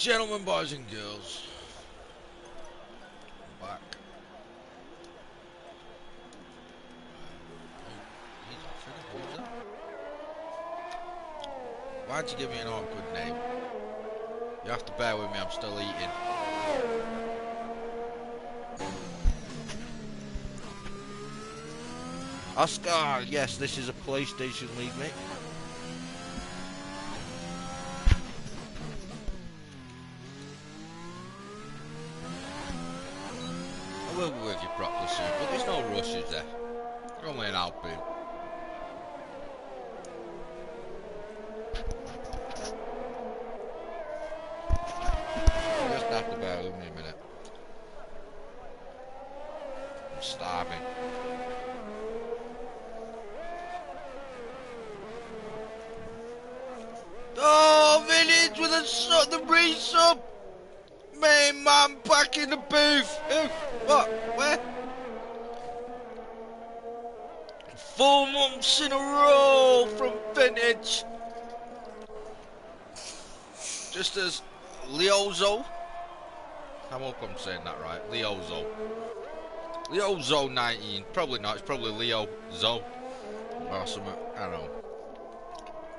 Gentlemen, boys and girls, I'm back. Oh, he's off, isn't he? Who's that? Why'd you give me an awkward name? You have to bear with me, I'm still eating. Oscar, yes, this is a PlayStation League, mate. I will be with you properly soon, but there's no rush, is there? You're only an Alpine. You just have to bear with me a minute. I'm starving. Oh, Vintage with the resub! Main man back in the booth! What? Where? 4 months in a row from Vintage! Just as Leozo, I hope I'm saying that right, Leozo 19, probably not, it's probably Leo Zo or something, I don't know.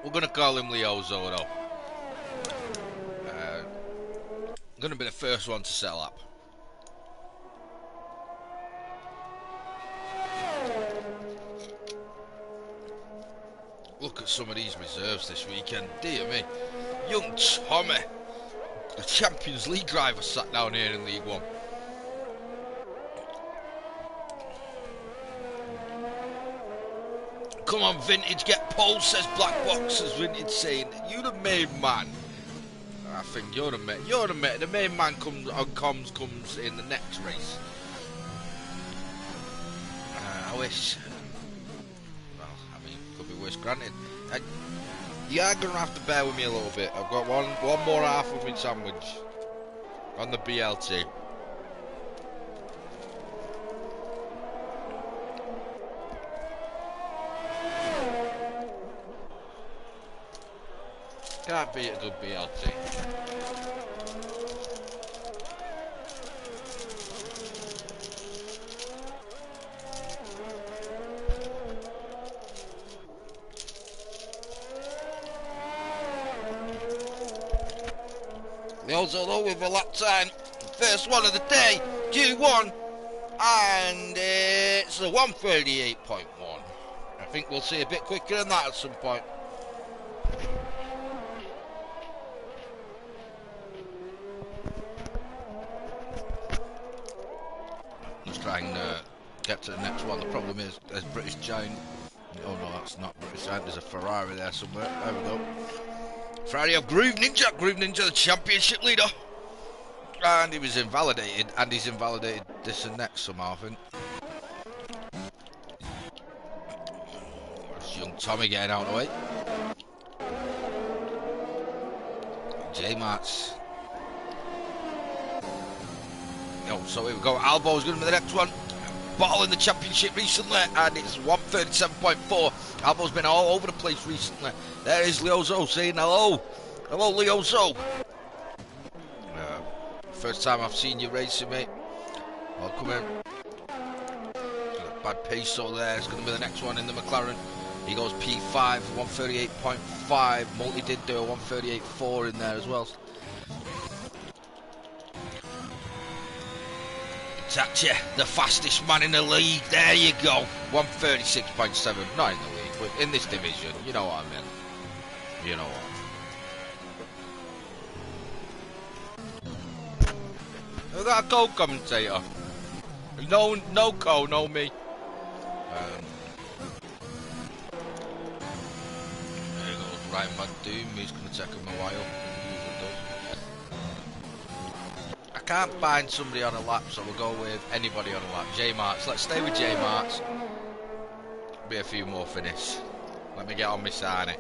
We're gonna call him Leozo though. Gonna be the first one to settle up. Look at some of these reserves this weekend, dear me. Young Tommy, the Champions League driver, sat down here in League One. Come on, Vintage, get pole, says Black Box, as Vintage saying, you the main man. I think you're the main, the main man comes in the next race. I wish, well, I mean, could be worse, granted. You are going to have to bear with me a little bit. I've got one more half of my sandwich on the BLT. Can't beat a good BLT. Also though with a lap time, first one of the day, Q1, and it's a 138.1. I think we'll see a bit quicker than that at some point. Let's try and get to the next one. The problem is there's British Giant. Oh no, that's not British Giant, there's a Ferrari there somewhere. There we go. Friday of Groove Ninja, the championship leader. And he was invalidated, and he's invalidated this and next somehow, I think. There's young Tommy getting out of the way. J-Marts. Oh, so here we go. Albo's going to be the next one. Bottle in the championship recently, and it's 137.4. Albo's been all over the place recently. There is Leozo saying hello. Hello, Leozo. First time I've seen you racing, mate. Welcome in. Bad Peso there. It's going to be the next one in the McLaren. He goes P5, 138.5. Multi did do a 138.4 in there as well. Tatcha, the fastest man in the league. There you go. 136.7. Not in the league, but in this division. You know what I mean. You know what. Look at that co-commentator. No co, no me. There goes Ryan McDoom. He's going to take him a while. I can't find somebody on a lap, so we'll go with anybody on a lap. J-Marts. Let's stay with J-Marts. Be a few more finish. Let me get on my Sani.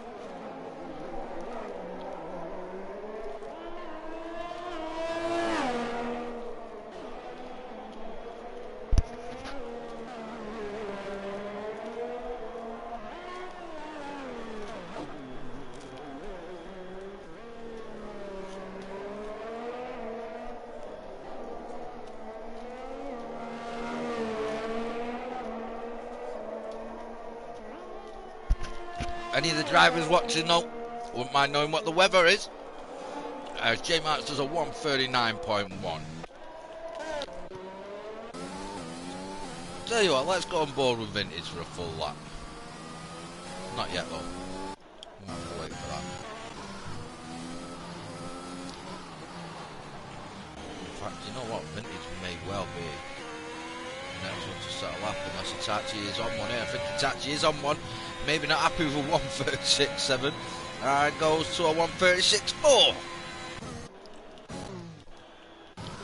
Any of the drivers watching though, wouldn't mind knowing what the weather is. J Marks does a 1:39.1. Tell you what, let's go on board with Vintage for a full lap. Not yet though. We'll have to wait for that. In fact, you know what? Vintage may well be the next one to set a lap unless Hitachi is on one here. I think Hitachi is on one. Maybe not happy with a 1:36.7. And goes to a 1:36.4.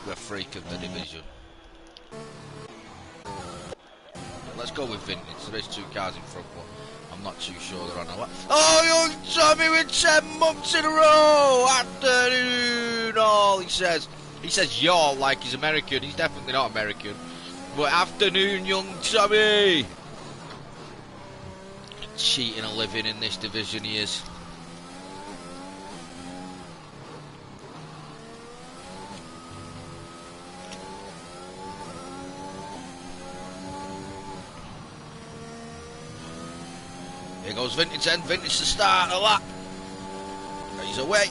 The freak of the division. Let's go with Vintage. There is two cars in front, but I'm not too sure they're on a lap. Oh, young Tommy with 10 months in a row! Afternoon, all he says. He says y'all like he's American. He's definitely not American. But afternoon, young Tommy! Cheating a living in this division he is. Here goes Vintage then. Vintage to start the lap. He's away.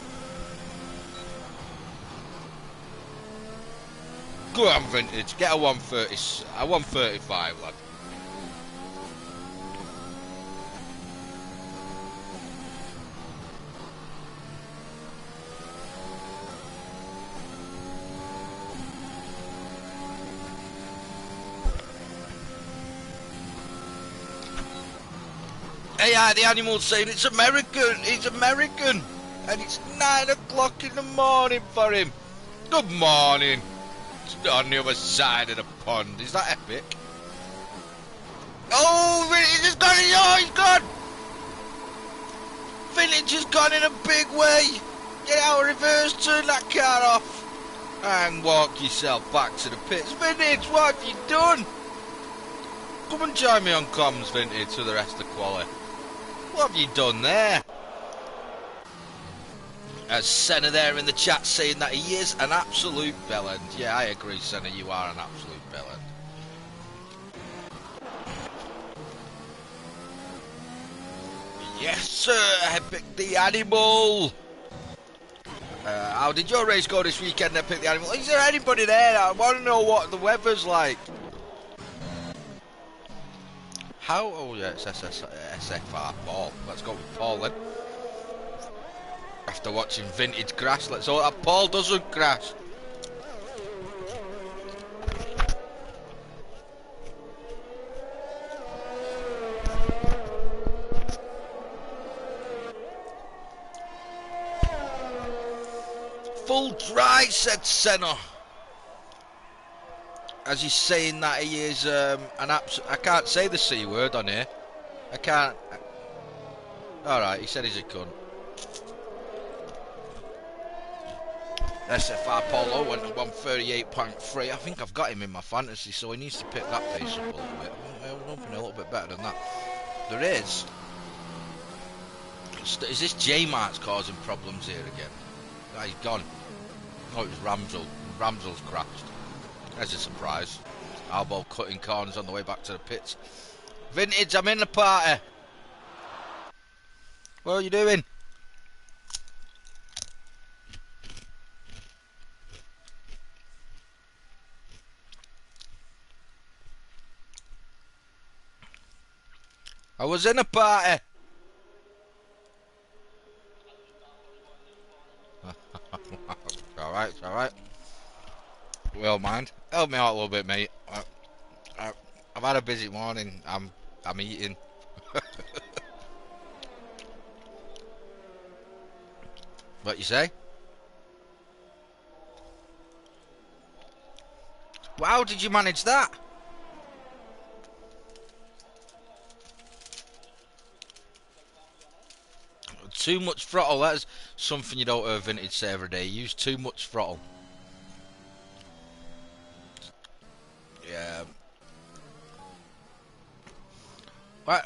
Go on, Vintage. Get a 1:35, lad. AI, the animal's saying it's American. He's American. And it's 9 o'clock in the morning for him. Good morning. It's on the other side of the pond. Is that epic? Oh, Vintage has gone. Oh, he's gone. Vintage has gone in a big way. Get out of reverse, turn that car off. And walk yourself back to the pits. Vintage, what have you done? Come and join me on comms, Vintage, for the rest of the quality. What have you done there? As Senna there in the chat saying that he is an absolute bellend. Yeah, I agree, Senna, you are an absolute bellend. Yes, sir, Epic the Animal. How did your race go this weekend, Epic the Animal? Is there anybody there? I want to know what the weather's like. How? Oh yeah, it's SFR Paul. Let's go with Paul then. After watching Vintage crash, let's hope that Paul doesn't crash. Full dry, said Senna. As he's saying that he is an absolute... I can't say the C word on here. I can't... Alright, he said he's a cunt. SFR Polo went to 138.3. I think I've got him in my fantasy, so he needs to pick that pace up a little bit. I'm hoping a little bit better than that. There is... Is this J-Mart's causing problems here again? Oh, he's gone. Oh, it was Ramsel. Ramsel's crashed. That's a surprise. Albo cutting corners on the way back to the pits. Vintage, I'm in the party. What are you doing? I was in a party. Alright, it's alright. Well, mind. Help me out a little bit, mate. I've had a busy morning. I'm eating. What you say? Well, how did you manage that? Too much throttle. That is something you don't hear Vintage say every day. You use too much throttle. Yeah. Right.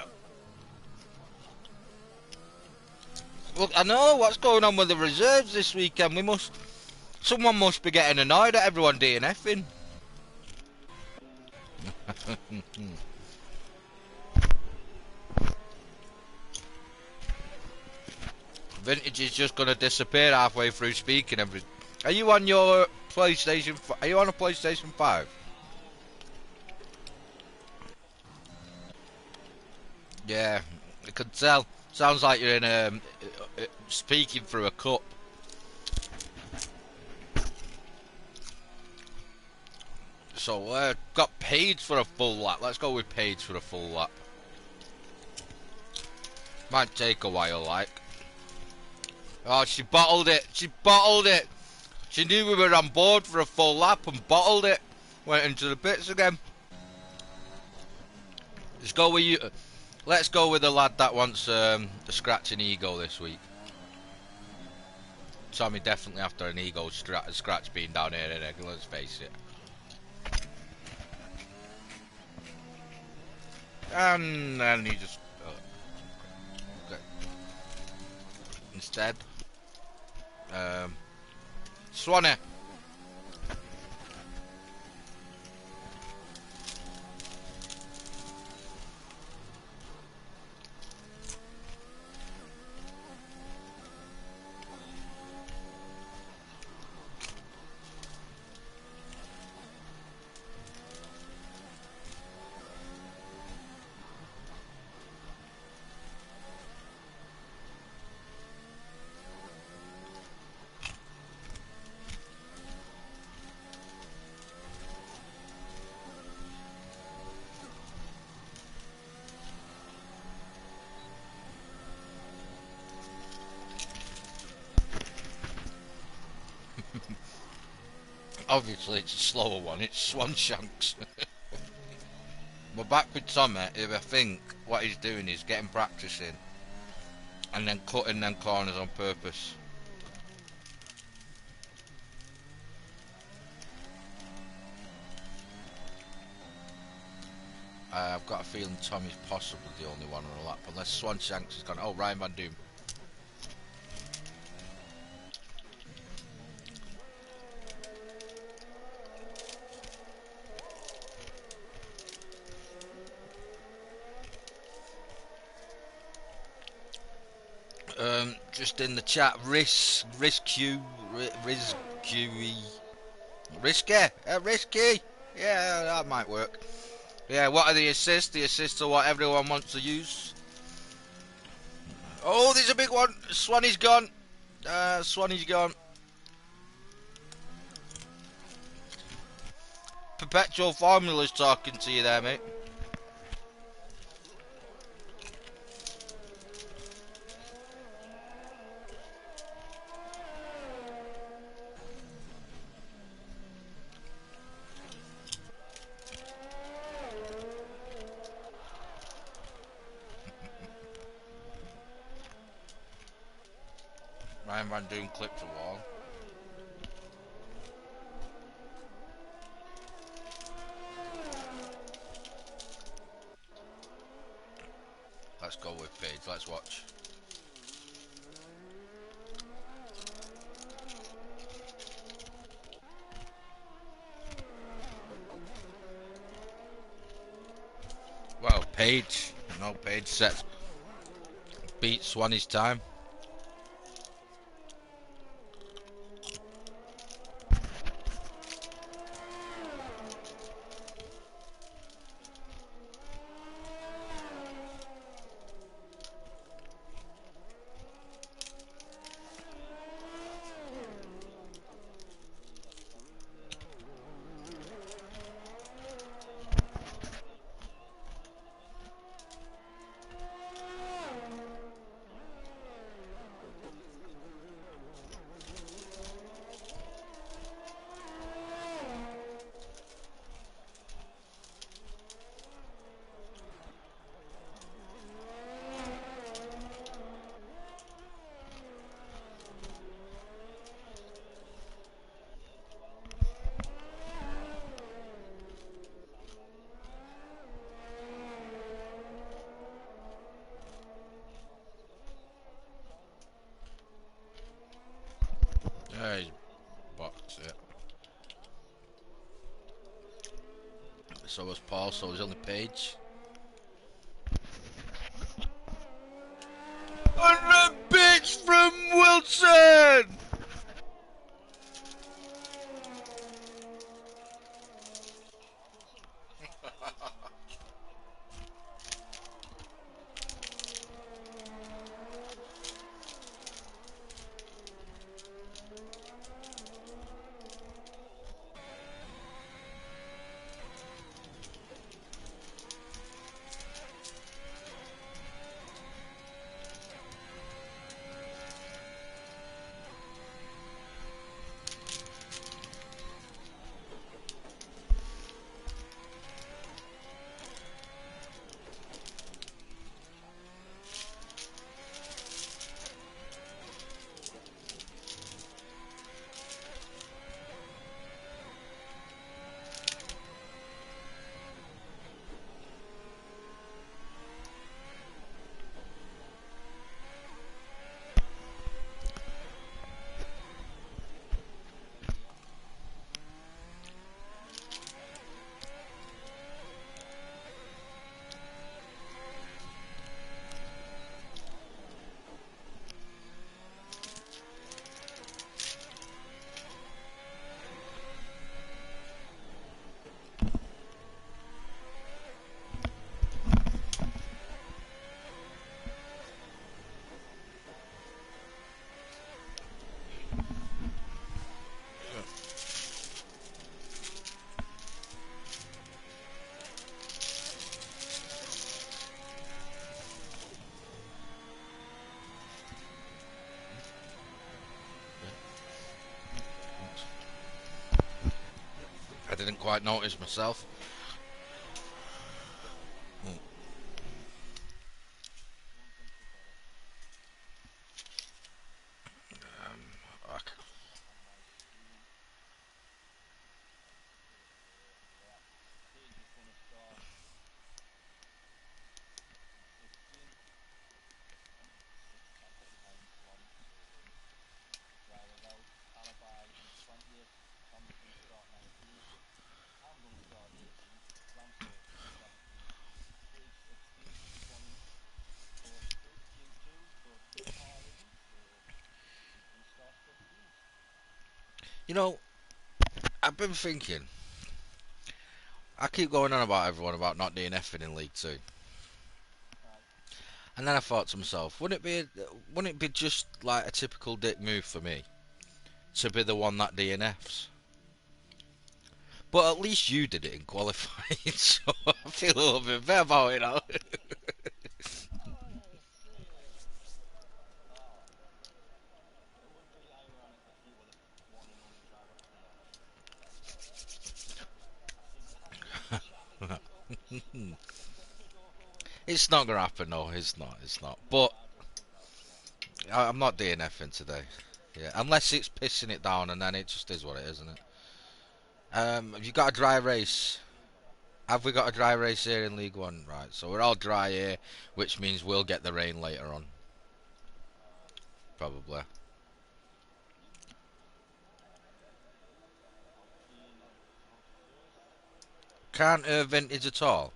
Look, I know what's going on with the reserves this weekend. Someone must be getting annoyed at everyone DNFing. Vintage is just gonna disappear halfway through speaking everything. Are you on your PlayStation? Are you on a PlayStation 5? Yeah, I can tell. Sounds like you're in speaking through a cup. So got Paige for a full lap. Let's go with Paige for a full lap. Might take a while, like. Oh, she bottled it. She bottled it. She knew we were on board for a full lap and bottled it. Went into the pits again. Let's go with you. Let's go with the lad that wants a scratching ego this week. Tommy definitely after an ego scratch being down here, innit? Let's face it. And then he just okay. Instead, Swanee. Obviously, it's a slower one. It's Swanshanks. We're back with Tommy, who I think what he's doing is getting practice in and then cutting them corners on purpose. I've got a feeling Tommy's possibly the only one on a lap, unless Swanshanks has gone. Oh, Ryan Van Doom. Just in the chat, Risky, Risky. Yeah, that might work. Yeah, what are the assists? The assists are what everyone wants to use. Oh, there's a big one. Swanee's gone. Swanee's gone. Perpetual Formula's talking to you there, mate. Ryan Van Doom clipped a wall. Let's go with Paige. Let's watch. Well, Paige. No, Paige sets. Beat Swanee's time. Yeah, he's boxed it. So was Paul, so was on the Page. And the bitch from Johnson! I didn't quite notice myself. Okay. You know, I've been thinking. I keep going on about everyone about not DNFing in League Two, and then I thought to myself, wouldn't it be just like a typical dick move for me to be the one that DNFs? But at least you did it in qualifying, so I feel a little bit better about it now. It's not gonna happen, no. It's not. It's not. But I'm not DNFing today. Yeah, unless it's pissing it down, and then it just is what it is, isn't it? Have you got a dry race? Have we got a dry race here in League One? Right, so we're all dry here, which means we'll get the rain later on. Probably. Can't vintage at all.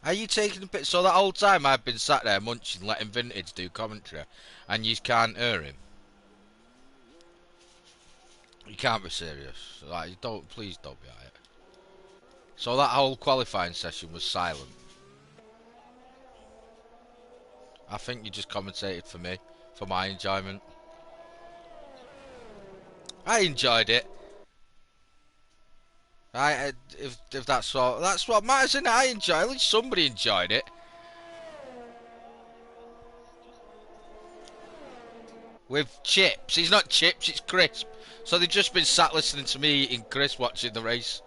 Are you taking a bit? So that whole time I've been sat there munching, letting vintage do commentary, and you can't hear him. You can't be serious. Like, you don't. Please don't be at it. So that whole qualifying session was silent. I think you just commentated for me, for my enjoyment. I enjoyed it. If that's what matters, and I enjoy. At least somebody enjoyed it. With chips, he's not chips, it's crisp. So they've just been sat listening to me eating crisp, watching the race,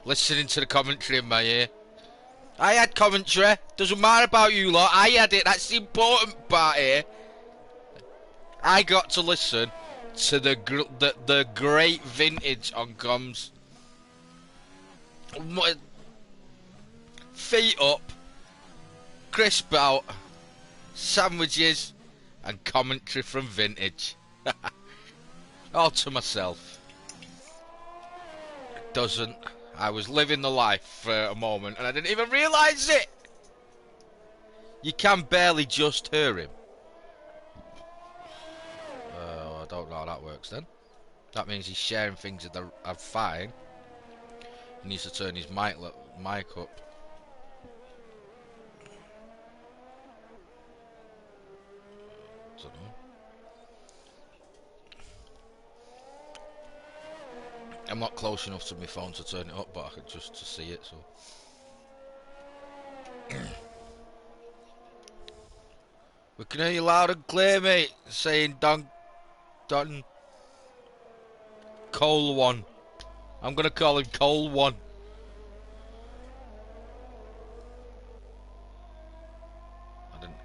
listening to the commentary in my ear. I had commentary. Doesn't matter about you lot. I had it. That's the important part here. I got to listen to the great vintage on comms. Feet up, crisp out, sandwiches, and commentary from vintage. All to myself. It doesn't. I was living the life for a moment and I didn't even realise it. You can barely just hear him. works then. That means he's sharing things that are fine. He needs to turn his mic up. Don't know. I'm not close enough to my phone to turn it up, but I could just to see it. So. We can hear you loud and clear, mate. Saying Don Cole 1. I'm gonna call him Cole 1. I didn't.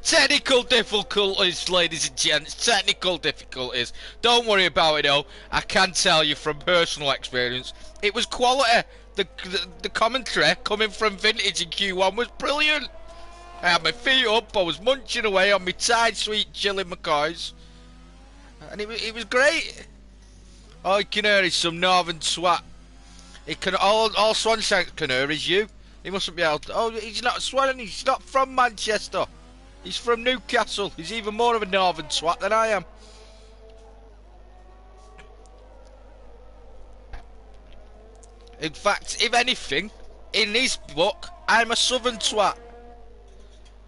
Technical difficulties, ladies and gents. Technical difficulties. Don't worry about it, though. I can tell you from personal experience, it was quality. The commentary coming from Vintage in Q1 was brilliant. I had my feet up. I was munching away on my tight, sweet chili McCoys, and it was great. All you can hear is some northern swat. It can all Swanshanks can hear is you. He mustn't be able to. Oh, he's not Swan. He's not from Manchester. He's from Newcastle. He's even more of a northern swat than I am. In fact, if anything, in his book, I'm a southern twat.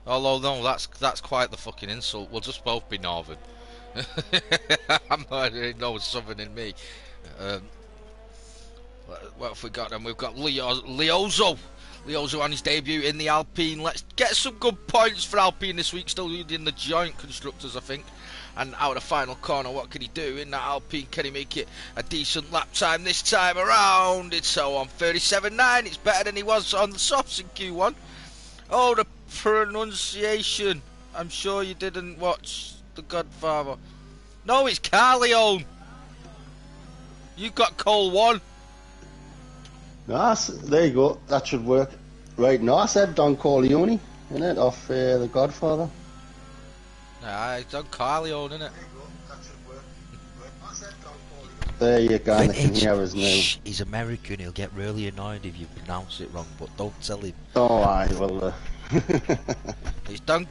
Although, no, that's quite the fucking insult. We'll just both be northern. I'm not no southern in me. What have we got then? We've got Leozo. Leozo on his debut in the Alpine. Let's get some good points for Alpine this week. Still leading the joint constructors, I think. And out of the final corner, what can he do in that Alpine? Can he make it a decent lap time this time around? It's so on 37.9. It's better than he was on the softs in Q1. Oh, the pronunciation. I'm sure you didn't watch The Godfather. No, it's Carleone. You got Cole 1. Nice, there you go, that should work. Right, no, I said Don Corleone, innit, off The Godfather. Nah, it's Don Corleone, innit? There you go, I can hear his name. Shh, he's American, he'll get really annoyed if you pronounce it wrong, but don't tell him. Oh, aye, well, It's Don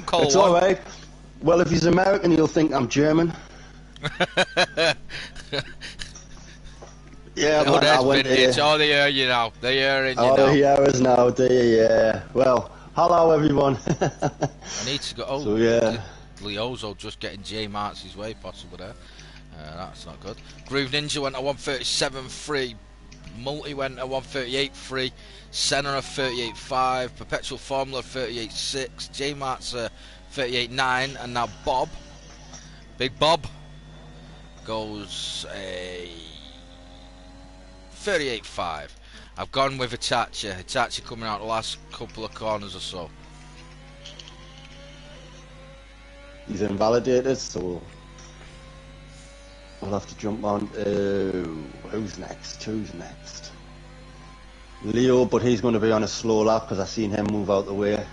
Cole. It's alright. Well, if he's American, he'll think I'm German. Yeah, oh, I went Vintage. Oh, they hear you now. They hear it, you know. Oh, he hears now, do you? Yeah. Well, hello, everyone. I need to go. Oh, so, yeah. Leozo just getting J Marks' way, possibly there. That's not good. Groove Ninja went at 137.3. Multi went at 138.3. Senna 38.5. Perpetual Formula 38.6. J Marks 38.9. And now Bob, Big Bob, goes a 38.5. I've gone with Hitachi. Hitachi coming out the last couple of corners or so. He's invalidated, so we'll have to jump on. Who's next? Leo, but he's going to be on a slow lap because I've seen him move out the way.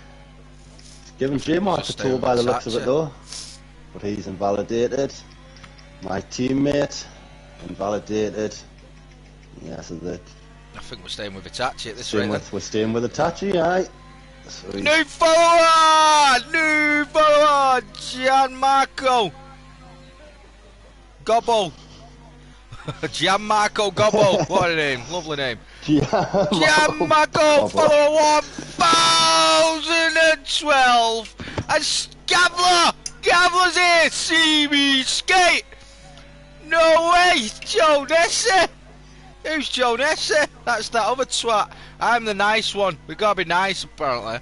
Giving J-Mark a tour by the looks of it though, but he's invalidated. My teammate, invalidated. Yes, is it? I think we're staying with Hitachi at this rate. We're staying with Hitachi, aye. Sweet. New follower, Gianmarco Gobbo. Gianmarco Gobbo, what a name, lovely name. Gianmarco follower 1012. And Gavler's here, see me skate. No way, Joe Nessie. Who's Joe Nessie? That's that other twat. I'm the nice one. We've got to be nice, apparently.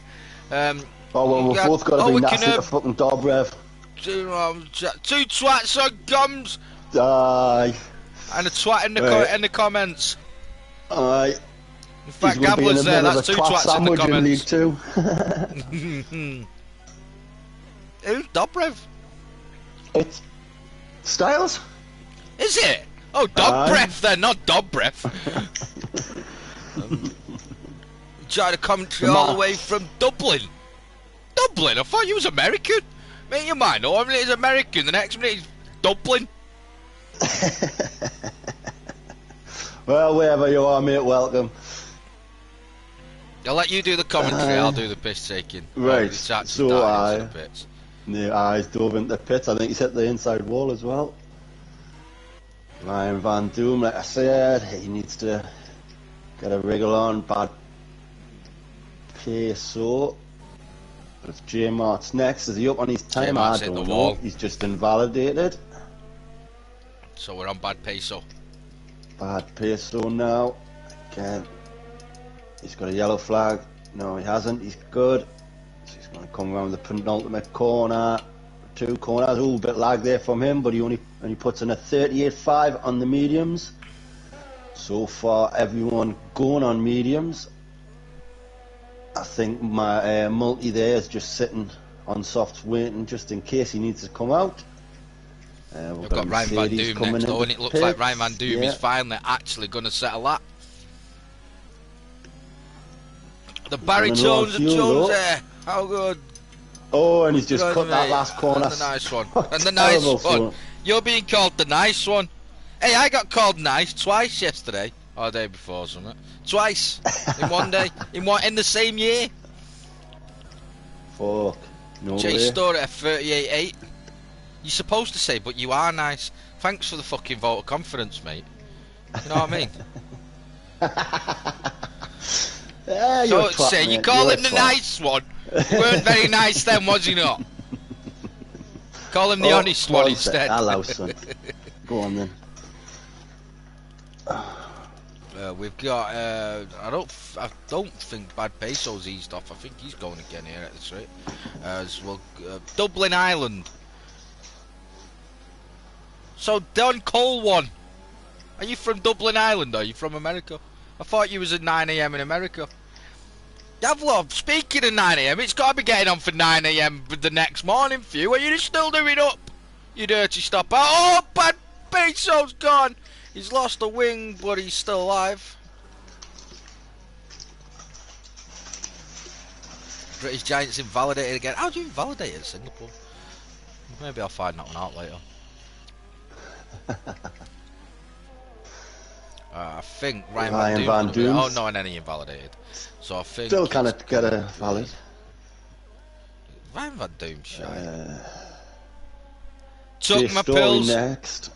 Oh, well, we've both got to be nice to fucking Dobrev. Two twats on gums. Aye. And a twat in the comments. Aye. In fact, Gambler's there. That's two twats in the comments. Who's Dobrev? It's Styles. Is it? Oh, Dobrev then, not Dobrev. Trying to commentary all the way from Dublin. Dublin? I thought you was American. Mate, you might know. I mean, he's American. The next minute he's Dublin. Well, wherever you are, mate, welcome. I'll let you do the commentary, I'll do the piss taking. Right, It's actually so started into the pits. The eyes dove into the pits. I think he's hit the inside wall as well. Ryan Van Doom, like I said, he needs to get a wriggle on. Bad Peso. It's J Mart's next. Is he up on his time? I don't know. He's just invalidated. So we're on Bad Peso. Bad Peso now. Again. He's got a yellow flag. No, he hasn't. He's good. So he's going to come around the penultimate corner. 2 corners. A little bit lag there from him, but he only puts in a 38.5 on the mediums. So far, everyone going on mediums. I think my multi there is just sitting on softs waiting just in case he needs to come out. We've got Ryan Van Doom next though, and it looks like Ryan Van Doom is finally actually going to set a lap. The baritones and tones there, how good. Oh, and he's just cut that last corner. And the nice one. And the nice one. You're being called the nice one. Hey, I got called nice twice yesterday. Or the day before, something. Twice. In one day. In the same year. Fuck. No Chase Story at 38.8. You're supposed to say, but you are nice. Thanks for the fucking vote of confidence, mate. You know what I mean? Yeah, so say, you call him the nice one. You weren't very nice then, was he not? Call him the honest one instead. Hello, son. Go on then. We've got. I don't think Bad Peso's eased off. I think he's going again here at the straight. As well, Dublin Island. So Don Cole won. Are you from Dublin Island? Or are you from America? I thought you was at 9 AM in America. Davlov, speaking of 9 AM, it's got to be getting on for 9 AM the next morning for you. Are you still doing up? You dirty stopper. Oh, Bad Peso's gone. He's lost a wing, but he's still alive. British Giants invalidated again. How do you invalidate at Singapore? Maybe I'll find that one out later. I think Ryan Van Doom. Oh no, and then he invalidated. So I think still kind of get a valid. Ryan Van Doom shy. Took my pills. Next.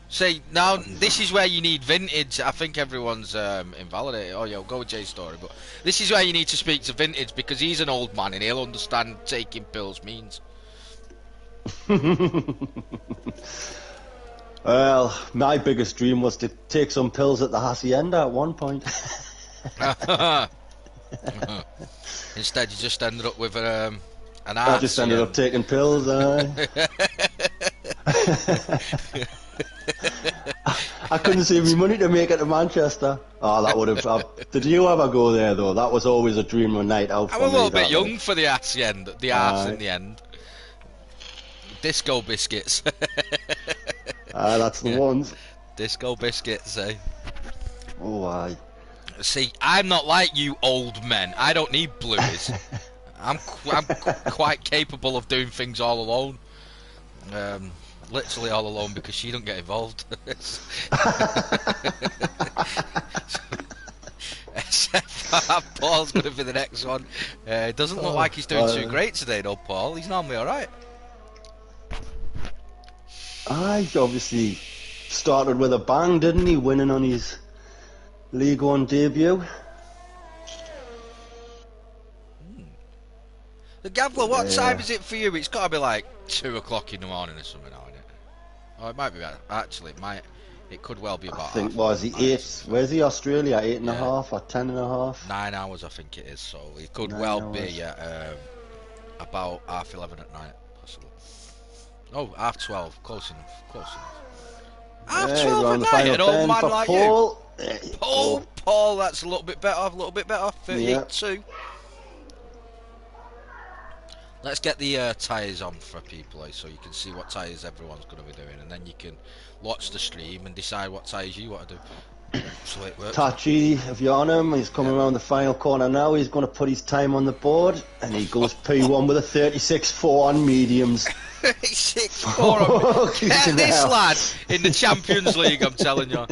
See, now this is where you need Vintage. I think everyone's invalidated. Oh yeah, go with Jay's story. But this is where you need to speak to Vintage because he's an old man and he'll understand taking pills means. Well, my biggest dream was to take some pills at the Hacienda at one point. Instead, you just ended up with an I just ended up taking pills. I couldn't save me money to make it to Manchester. Oh, that would have. Did you ever go there though? That was always a dream of a night out. I'm a little bit young for the Hacienda. The arse in the end. Disco biscuits. That's the ones. Disco biscuits, eh? Oh, aye. See, I'm not like you old men. I don't need blues. I'm quite capable of doing things all alone. Literally all alone because she don't get involved. Paul's going to be the next one. It doesn't look like he's doing too great today, though, Paul. He's normally alright. He obviously started with a bang, didn't he? Winning on his League One debut. The Gavler, what time is it for you? It's got to be like 2 o'clock in the morning or something, isn't it? Oh, it might be. Actually, it could well be about. I think was he 8? Where's he? Australia 8.5 or 10.5? 9 hours, I think it is. So it could well be about 11:30 at night, possibly. Oh, 12:30, close enough. 12:30 at night, an old man like Paul. You. Paul, that's a little bit better. 38.2. Yeah. Let's get the tyres on for people, so you can see what tyres everyone's going to be doing, and then you can watch the stream and decide what tyres you want to do. So it works. Tachi, if you're on him, he's coming around the final corner now. He's going to put his time on the board, and he goes P1 with a 36.4 on mediums. 36.4. Get this lad in the Champions League, I'm telling you.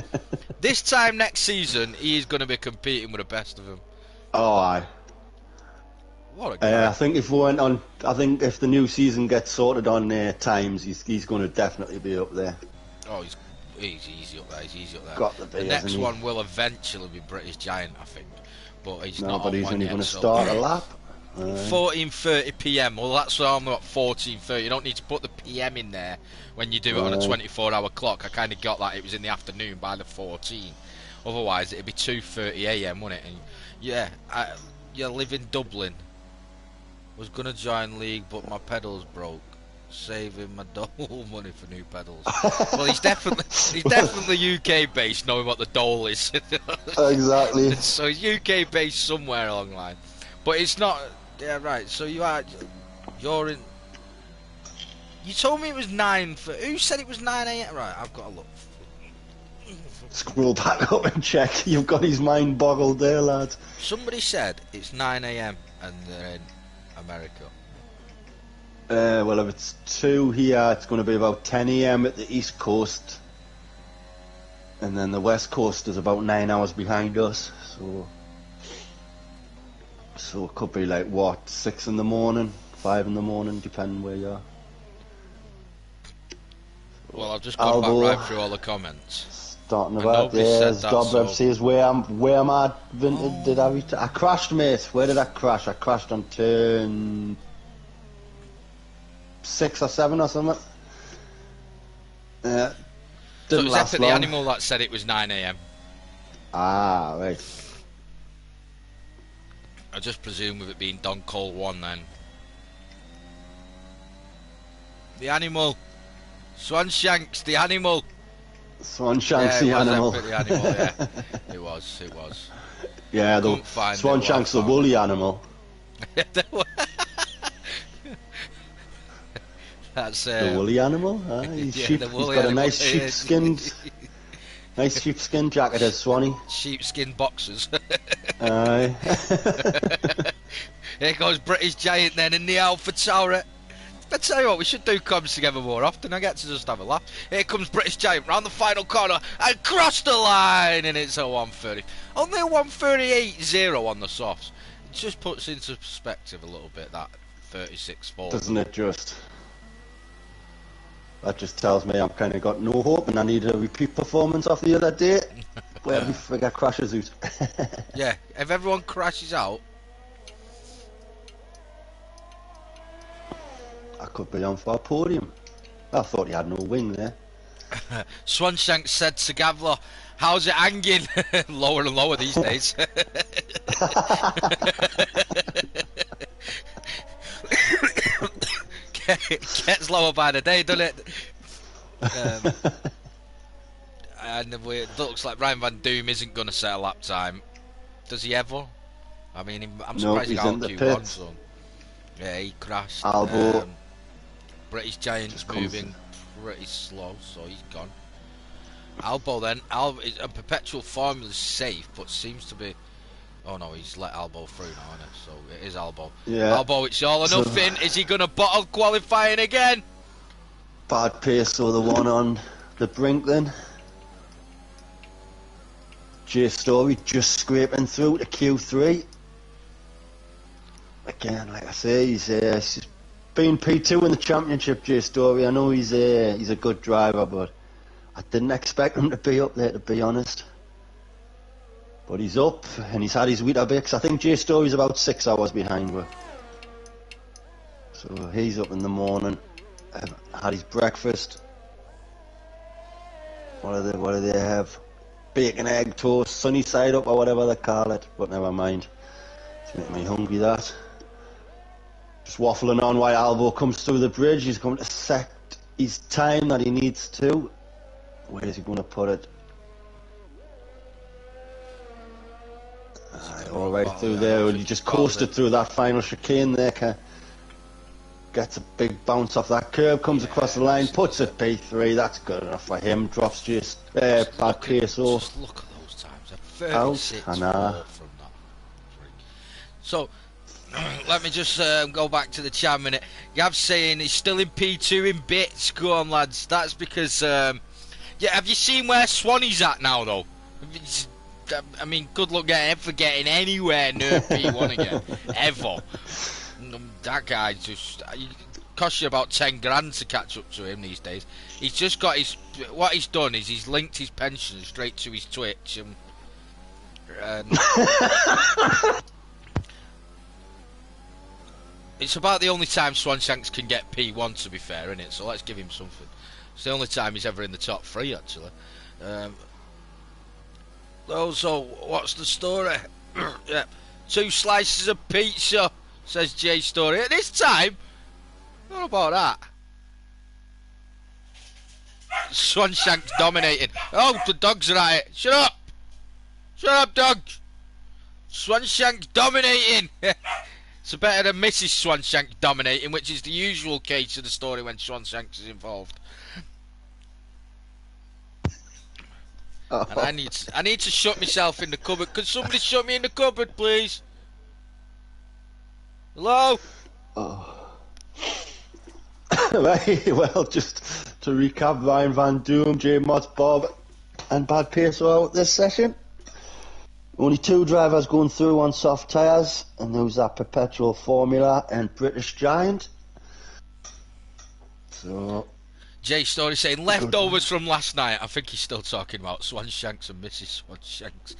This time next season, he is going to be competing with the best of them. Oh, aye. What a guy. I think if we went on, I think if the new season gets sorted on times, he's going to definitely be up there. Oh, he's easy up there. He's easy up there. Got to be, the next one will eventually be British Giant, I think. But he's not. But he's on only yet, going to so. start a lap. 14:30 PM. Well, that's why I'm at 14:30. You don't need to put the PM in there when you do it on a 24-hour clock. I kind of got that it was in the afternoon by the 14. Otherwise, it'd be 2:30 AM, wouldn't it? And yeah, you live in Dublin. Was gonna join league, but my pedals broke. Saving my dole money for new pedals. Well, he's definitely UK based, knowing what the dole is. Exactly. So he's UK based somewhere along the line, but it's not. Yeah, right. So you're in. You told me it was 9 for. Who said it was 9 AM? Right, I've got to look. Scroll back up and check. You've got his mind boggled there, lad. Somebody said it's 9 AM and they're in America. Well, if it's 2 here, it's going to be about 10 AM at the East Coast. And then the West Coast is about 9 hours behind us. So it could be like, what, 6 in the morning, 5 in the morning, depending where you are. Well, I've just gone back right through all the comments. Starting about there's Dobrev says, where am I vinted? Did I crashed, mate. Where did I crash? I crashed on turn 6 or 7 or something. So it was after the animal that said it was 9 AM. Ah, right. I just presume with it being Don Cole 1 then. The animal. Swanshanks, the animal. Swanshanks, the animal. The animal, yeah. It was. Yeah, the Swanshanks, the woolly animal. That's the woolly animal. He's got a nice sheepskin jacket, as Swanee. Sheepskin boxers. Aye. Here goes British Giant then in the Alpha Tauri. I tell you what, we should do comms together more often. I get to just have a laugh. Here comes British Giant round the final corner and cross the line, and it's a 130. Only a 138.0 on the softs. It just puts into perspective a little bit that 36.4. Doesn't it just? That just tells me I'm kind of got no hope, and I need a repeat performance off the other day where we figure crashes out. Yeah, if everyone crashes out. I could be on for a podium. I thought he had no wing there. Swanshank said to Gavler, how's it hanging? Lower and lower these days. Gets lower by the day, doesn't it? And it looks like Ryan Van Doom isn't going to set a lap time. Does he ever? I mean, I'm surprised he got Q1. So. Yeah, he crashed. Albo. British Giant's moving pretty slow, so he's gone. Albo then. A perpetual formula is safe, but seems to be. Oh no, he's let Albo through now, isn't it? So it is Albo. Yeah. Albo, it's all or nothing. Is he going to bottle qualifying again? Bad pace, so the one on the brink then. Jay Story just scraping through to Q3. Again, like I say, he's been P2 in the championship, Jay Story. I know he's a good driver, but I didn't expect him to be up there, to be honest. But he's up, and he's had his Weetabix. I think Jay Story's about 6 hours behind her. So he's up in the morning, had his breakfast. What do they have? Bacon, egg, toast, sunny side up, or whatever they call it. But never mind. It's making me hungry, that. Just waffling on while Albo comes through the bridge. He's going to set his time that he needs to. Where is he going to put it? All right through there. He just coasted through that final chicane there. Gets a big bounce off that curb, comes across the line, puts it P3. That's good enough for him. Drops just bad pace off. Just look at those It's a 36 from that. So, let me just go back to the chat a minute. Gav's saying he's still in P2 in bits. Go on, lads. That's because, yeah, have you seen where Swanee's at now, though? I mean, good luck getting anywhere near P1 again. Ever. That guy just... It costs you about 10 grand to catch up to him these days. He's just got his... What he's done is he's linked his pension straight to his Twitch. And it's about the only time Swanshanks can get P1, to be fair, isn't it? So let's give him something. It's the only time he's ever in the top 3, actually. So, what's the story? Yeah. 2 slices of pizza, says Jay Story. At this time? What about that? Swanshanks dominating. Oh, the dogs are at it. Shut up! Shut up, dog! Swanshanks dominating! So better than Mrs. Swanshanks dominating, which is the usual case of the story when Swanshanks is involved. Oh. And I need to shut myself in the cupboard. Could somebody shut me in the cupboard, please? Hello? Oh. Right, well, just to recap, Ryan Van Doom, J Mods, Bob and Bad Pace are out this session. Only 2 drivers going through on soft tyres, and those are Perpetual Formula and British Giant. So, Jay Story saying leftovers from last night. I think he's still talking about Swanshanks and Mrs. Swanshanks.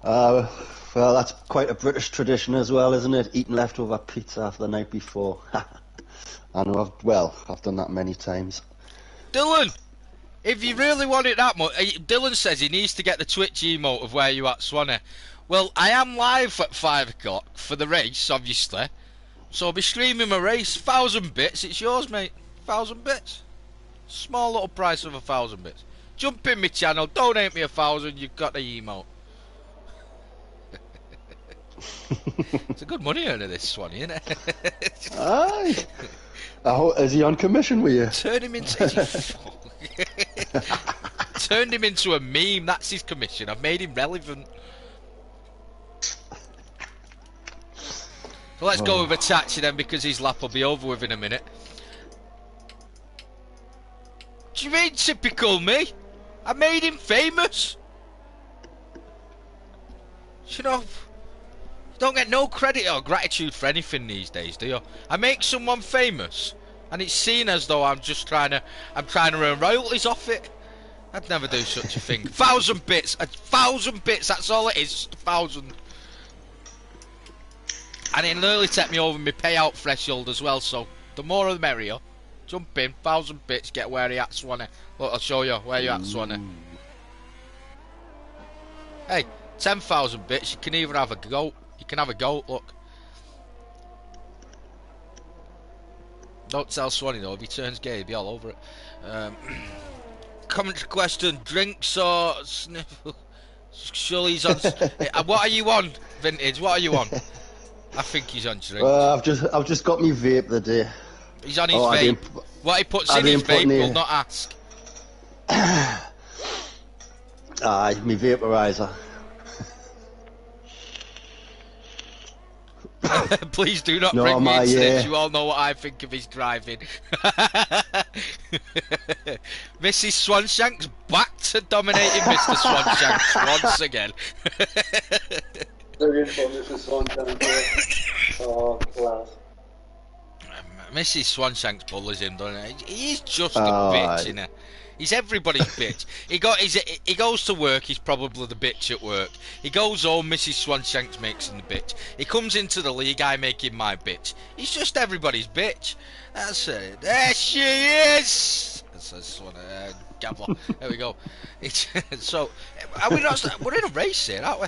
Well, that's quite a British tradition as well, isn't it? Eating leftover pizza after the night before. I know, I've done that many times. Dylan, if you really want it that much, Dylan says he needs to get the Twitch emote of where you at, Swanee. Well, I am live at 5 o'clock for the race, obviously. So I'll be streaming my race. 1,000 bits, it's yours, mate. 1,000 bits. Small little price of 1,000 bits. Jump in my channel, donate me 1,000, you've got the emote. It's a good money earner, this Swanee, isn't it? Aye. Is he on commission with you? Turn him into... Turned him into a meme, that's his commission. I've made him relevant. So let's go with Itachi then, because his lap will be over with in a minute. Do you mean typical me? I made him famous. You know... Don't get no credit or gratitude for anything these days, do you? I make someone famous, and it's seen as though I'm trying to earn royalties off it. I'd never do such a thing. 1,000 bits, 1,000 bits. That's all it is. 1,000. And it'll nearly take me over my payout threshold as well. So the more the merrier. Jump in, 1,000 bits. Get where he at, Swanee. Look, I'll show you where you at, Swanee. Hey, 10,000 bits. You can even have a goat. You can have a goat, look. Don't tell Swanee though, if he turns gay, he'll be all over it. Commentary question, drinks or sniffle? Surely he's on... What are you on, Vintage? What are you on? I think he's on drinks. I've just got me vape the day. He's on his vape. What he puts in his vape will not ask. Aye, me vaporizer. Please do not bring me into this. You all know what I think of his driving. Mrs. Swanshanks back to dominating Mr. Swanshanks once again. Brilliant for Mrs. Swanshanks. Oh, class. Mrs. Swanshanks bullies him, doesn't he? He's just a bitch, isn't he? He's everybody's bitch. He goes to work, he's probably the bitch at work. He goes home, Mrs. Swanshanks makes him the bitch. He comes into the league, I make him my bitch. He's just everybody's bitch. That's it. There she is! That's one, Gabler. There we go. So, are we not... We're in a race here, aren't we?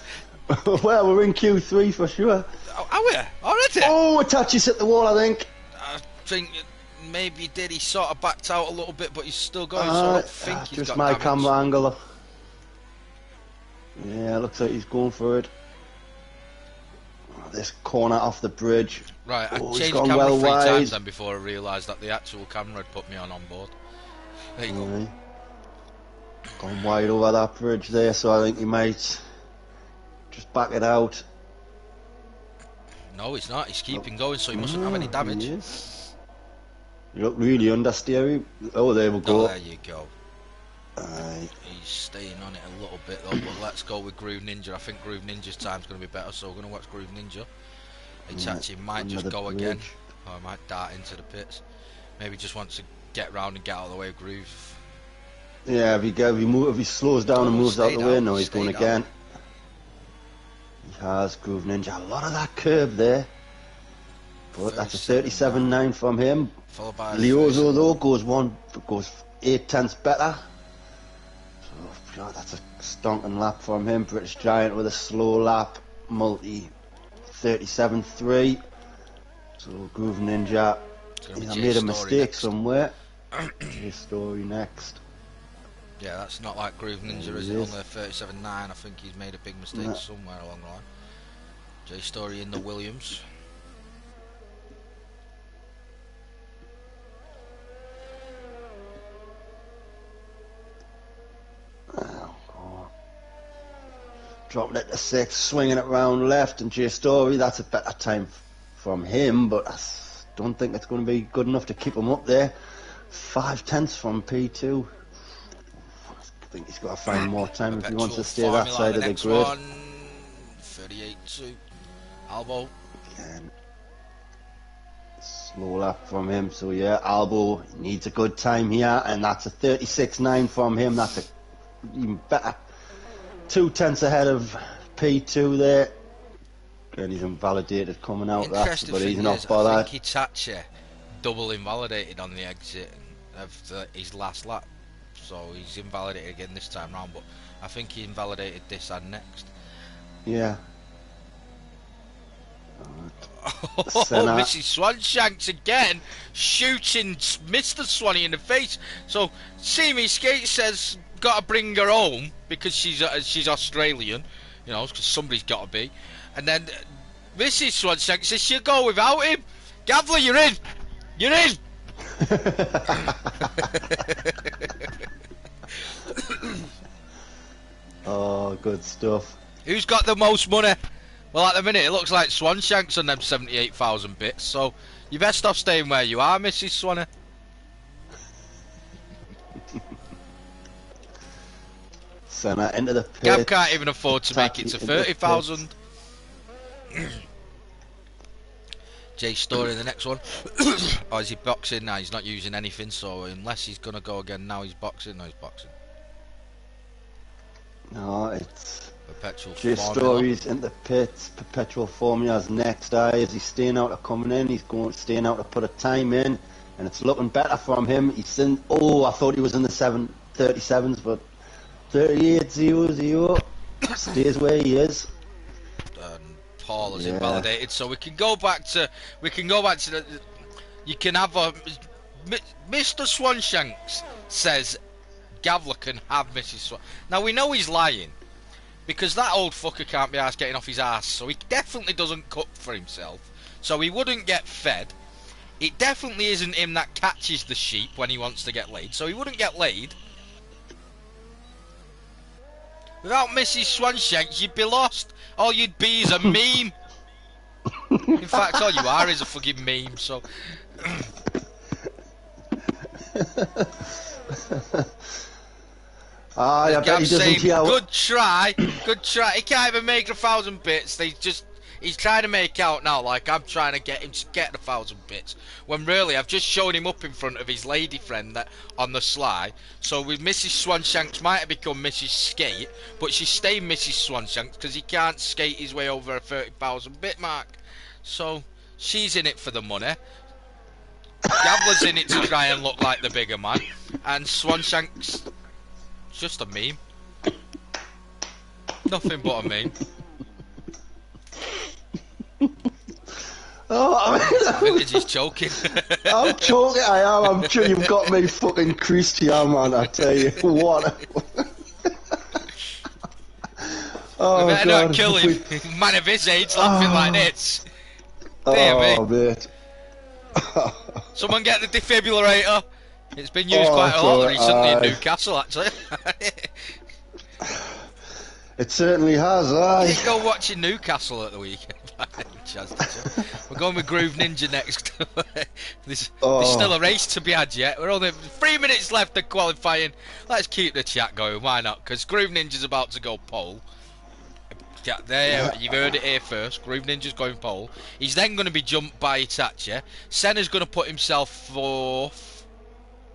Well, we're in Q3 for sure. Are we? Already? Oh, Itachi's hit the wall, I think. I think... Maybe he did. He sort of backed out a little bit, but he's still going. So I don't think he's just got my damage. camera angle. Yeah, looks like he's going for it. this corner off the bridge. Right, I he's changed gone camera well 3 wide. times then before I realised that the actual camera had put me on board. There you go. Gone wide over that bridge there, so I think he might just back it out. No, he's not. He's keeping going, so he mustn't have any damage. He is. You look really understeery. Oh, there we go. Oh, there you go. He's staying on it a little bit though, but let's go with Groove Ninja. I think Groove Ninja's time's going to be better, so we're going to watch Groove Ninja. Itachi might just go again, or I might dart into the pits. Maybe just wants to get round and get out of the way of Groove. Yeah, if he slows down and moves out the way, no, he's going again. He has Groove Ninja. A lot of that curve there. But that's a 37.9 from him. Followed by Leozo though goes 8/10 better. So that's a stonking lap from him. British Giant with a slow lap, multi 37.3. So Groove Ninja, I made a mistake somewhere. J-Story next. Yeah, that's not like Groove Ninja, is it? Only a 37.9. I think he's made a big mistake somewhere along the line. J-Story in the Williams. Dropping it to 6, swinging it round left, and J-Story, that's a better time from him, but I don't think it's going to be good enough to keep him up there. 5/10 from P2. I think he's got to find more time if he wants to stay that side of the grid. 38.2. Albo. Again. Slow lap from him, so yeah, Albo needs a good time here, and that's a 36.9 from him. That's a even better. 2/10 ahead of P2 there. And he's invalidated coming out that, but he's not bothered. I think Itachi double invalidated on the exit of his last lap, so he's invalidated again this time round. But I think he invalidated this and next. Yeah. Oh, Mrs. Swanshanks again shooting Mr. Swanee in the face. So Simi Skate says got to bring her home because she's Australian, you know, because somebody's got to be. And then Mrs. Swanshanks says she'll go without him. Gavler, you're in. You're in. Oh, good stuff. Who's got the most money? Well, at the minute, it looks like Swanshanks on them 78,000 bits, so you best off staying where you are, Mrs. Swanee. Senna into the pit. Gav can't even afford to make it to 30,000. J-Story in the next one. Or is he boxing? Now he's not using anything, so unless he's going to go again now, he's boxing. No, he's boxing. No, it's... Perpetual J-Story's in the pits. Perpetual Formula's next eye. Is he staying out or coming in? He's staying out to put a time in, and it's looking better from him. He's in. Oh, I thought he was in the 737s, but 38.00 stays where he is. And Paul is invalidated, so we can go back to the. You can have a Mr. Swanshanks says Gavler can have Mrs. Swan. Now we know he's lying. Because that old fucker can't be arsed getting off his ass, so he definitely doesn't cook for himself. So he wouldn't get fed. It definitely isn't him that catches the sheep when he wants to get laid, so he wouldn't get laid. Without Mrs. Swanshanks, you'd be lost. All you'd be is a meme. In fact, all you are is a fucking meme, so... I bet he doesn't hear. Good try, good try. He can't even make 1,000 bits. He's trying to make out now like I'm trying to get him to get 1,000 bits. When really I've just shown him up in front of his lady friend that on the sly. So with Mrs. Swanshanks might have become Mrs. Skate, but she's staying Mrs. Swanshanks because he can't skate his way over a 30,000 bit mark. So she's in it for the money. Gavler's in it to try and look like the bigger man, and Swanshanks. Just a meme. Nothing but a meme. Vintage is choking. I'm choking, I am. I'm sure you've got me fucking creased here, man, I tell you. What? Oh, we better God. not kill him. Man of his age laughing like this. Dear Oh, me. mate. Someone get the defibrillator. It's been used quite a lot recently in Newcastle, actually. It certainly has, aye. You go watching Newcastle at the weekend. We're going with Groove Ninja next. There's still a race to be had yet. We're only 3 minutes left of qualifying. Let's keep the chat going. Why not? Because Groove Ninja's about to go pole. Yeah, there, you've heard it here first. Groove Ninja's going pole. He's then going to be jumped by Itachi. Senna's going to put himself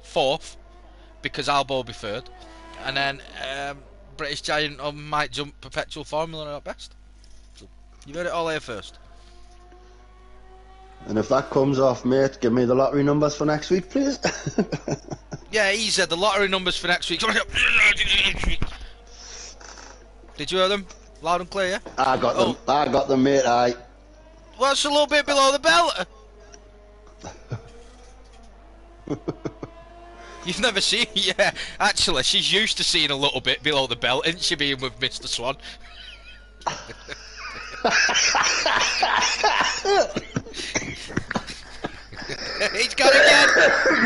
fourth because Albo will be third. And then British Giant might jump Perpetual Formula at best. So, you've heard it all here first. And if that comes off, mate, give me the lottery numbers for next week, please. Yeah, he said the lottery numbers for next week. Did you hear them? Loud and clear, yeah? I got them. I got them, mate, aye. What's a little bit below the belt? You've never seen... Yeah, actually, she's used to seeing a little bit below the belt, isn't she, being with Mr. Swan? He's gone again!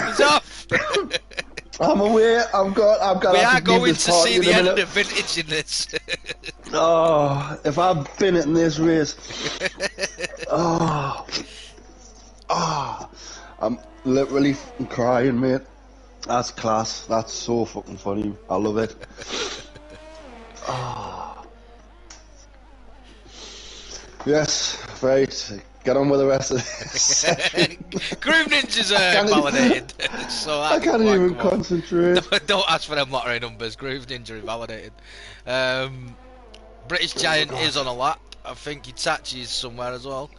He's off! I'm aware. I've got. We are going to see the end of vintage in this. Oh, if I've been in this race. Oh, I'm literally crying, mate. That's class. That's so fucking funny. I love it. Oh. Yes, right. Get on with the rest of this. Groove Ninja's validated. So I can't even concentrate. Don't ask for them lottery numbers. Groove Ninja invalidated. British Giant is on a lap. I think Itachi is somewhere as well.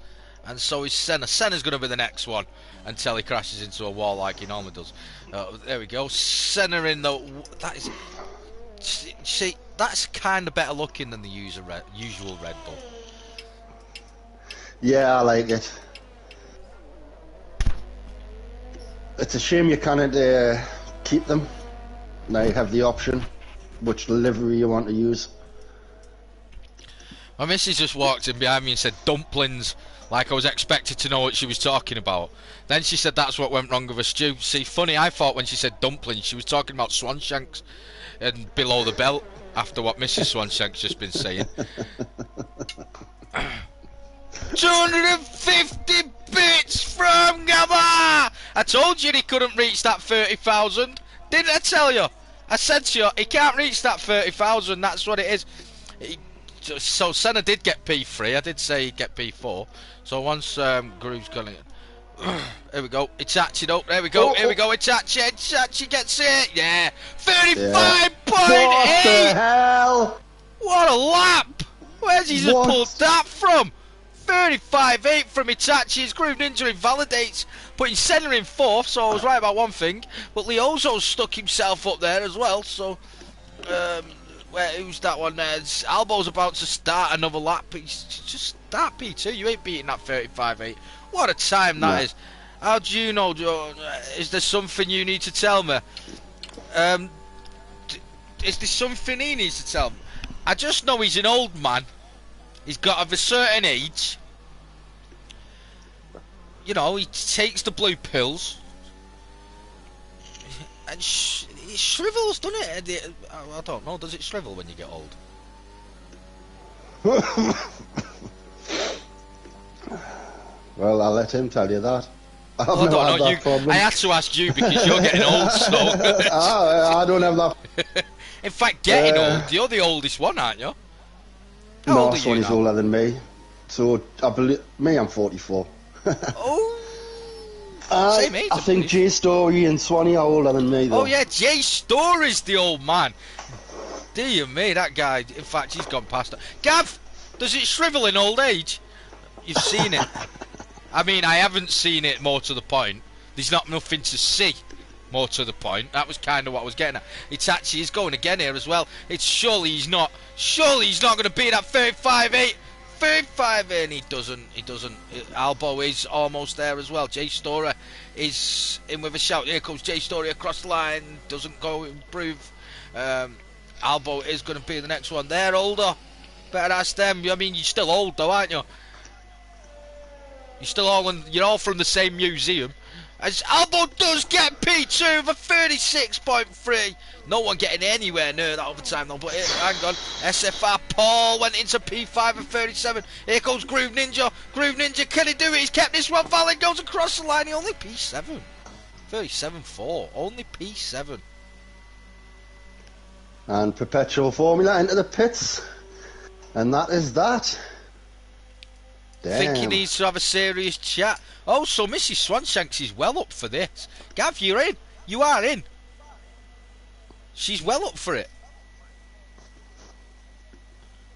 And so is Senna. Senna's going to be the next one until he crashes into a wall like he normally does. There we go. Senna in the... That is... See, that's kind of better looking than the usual Red Bull. Yeah, I like it. It's a shame you can't keep them. Now you have the option which livery you want to use. My missus just walked in behind me and said dumplings, like I was expected to know what she was talking about. Then she said that's what went wrong with her stew. See, funny, I thought when she said dumplings she was talking about Swanshanks and below the belt after what Mrs. Swanshanks just been saying. 250 bits from Gamma! I told you he couldn't reach that 30,000. Didn't I tell you? I said to you, he can't reach that 30,000. That's what it is. So Senna did get P3. I did say he'd get P4. So once Groove's got it. Here we go. Itachi though. There we go. Here we go. Itachi gets it. Yeah. 35.8. What the hell? What a lap. Where's he just pulled that from? 35.8 from Itachi's. Groove Ninja invalidates, putting Senna in fourth, so I was right about one thing. But Leozo stuck himself up there as well, so... who's that one there? Albo's about to start another lap. He's just start P2. You ain't beating that 35.8. What a time that is. How do you know, Joe? Is there something you need to tell me? Is there something he needs to tell me? I just know he's an old man. He's got of a certain age. You know, he takes the blue pills. And it shrivels, doesn't it? I don't know, does it shrivel when you get old? Well, I'll let him tell you that. I don't know, I had to ask you because you're getting old, so... I don't have that. In fact, getting old, you're the oldest one, aren't you? No, Sonny's older than me. So, I believe... I'm 44. Oh! Same age, I think Jay Story and Swanee are older than me, though. Oh, yeah, Jay Story's the old man. Dear me, that guy... In fact, he's gone past it. Gav, does it shrivel in old age? You've seen it. I mean, I haven't seen it, more to the point. There's not nothing to see, more to the point. That was kind of what I was getting at. Itachi is going again here as well. It's surely he's not going to beat that 35.8. 35, and he doesn't. Albo is almost there as well. Jay Story is in with a shout. Here comes Jay Story across the line. Doesn't go improve. Albo is going to be the next one. They're older. Better ask them. I mean, you're still old though, aren't you? You're all from the same museum. As Albo does get P2 for 36.3. No one getting anywhere near that overtime though. But hang on, SFR Paul went into P5 at 37. Here comes Groove Ninja. Groove Ninja, can he do it? He's kept this one valid. Goes across the line. He only P7. 37.4. Only P7. And Perpetual Formula into the pits. And that is that. Damn. I think he needs to have a serious chat. Oh, so Mrs. Swanshanks is well up for this. Gav, you're in. You are in. She's well up for it.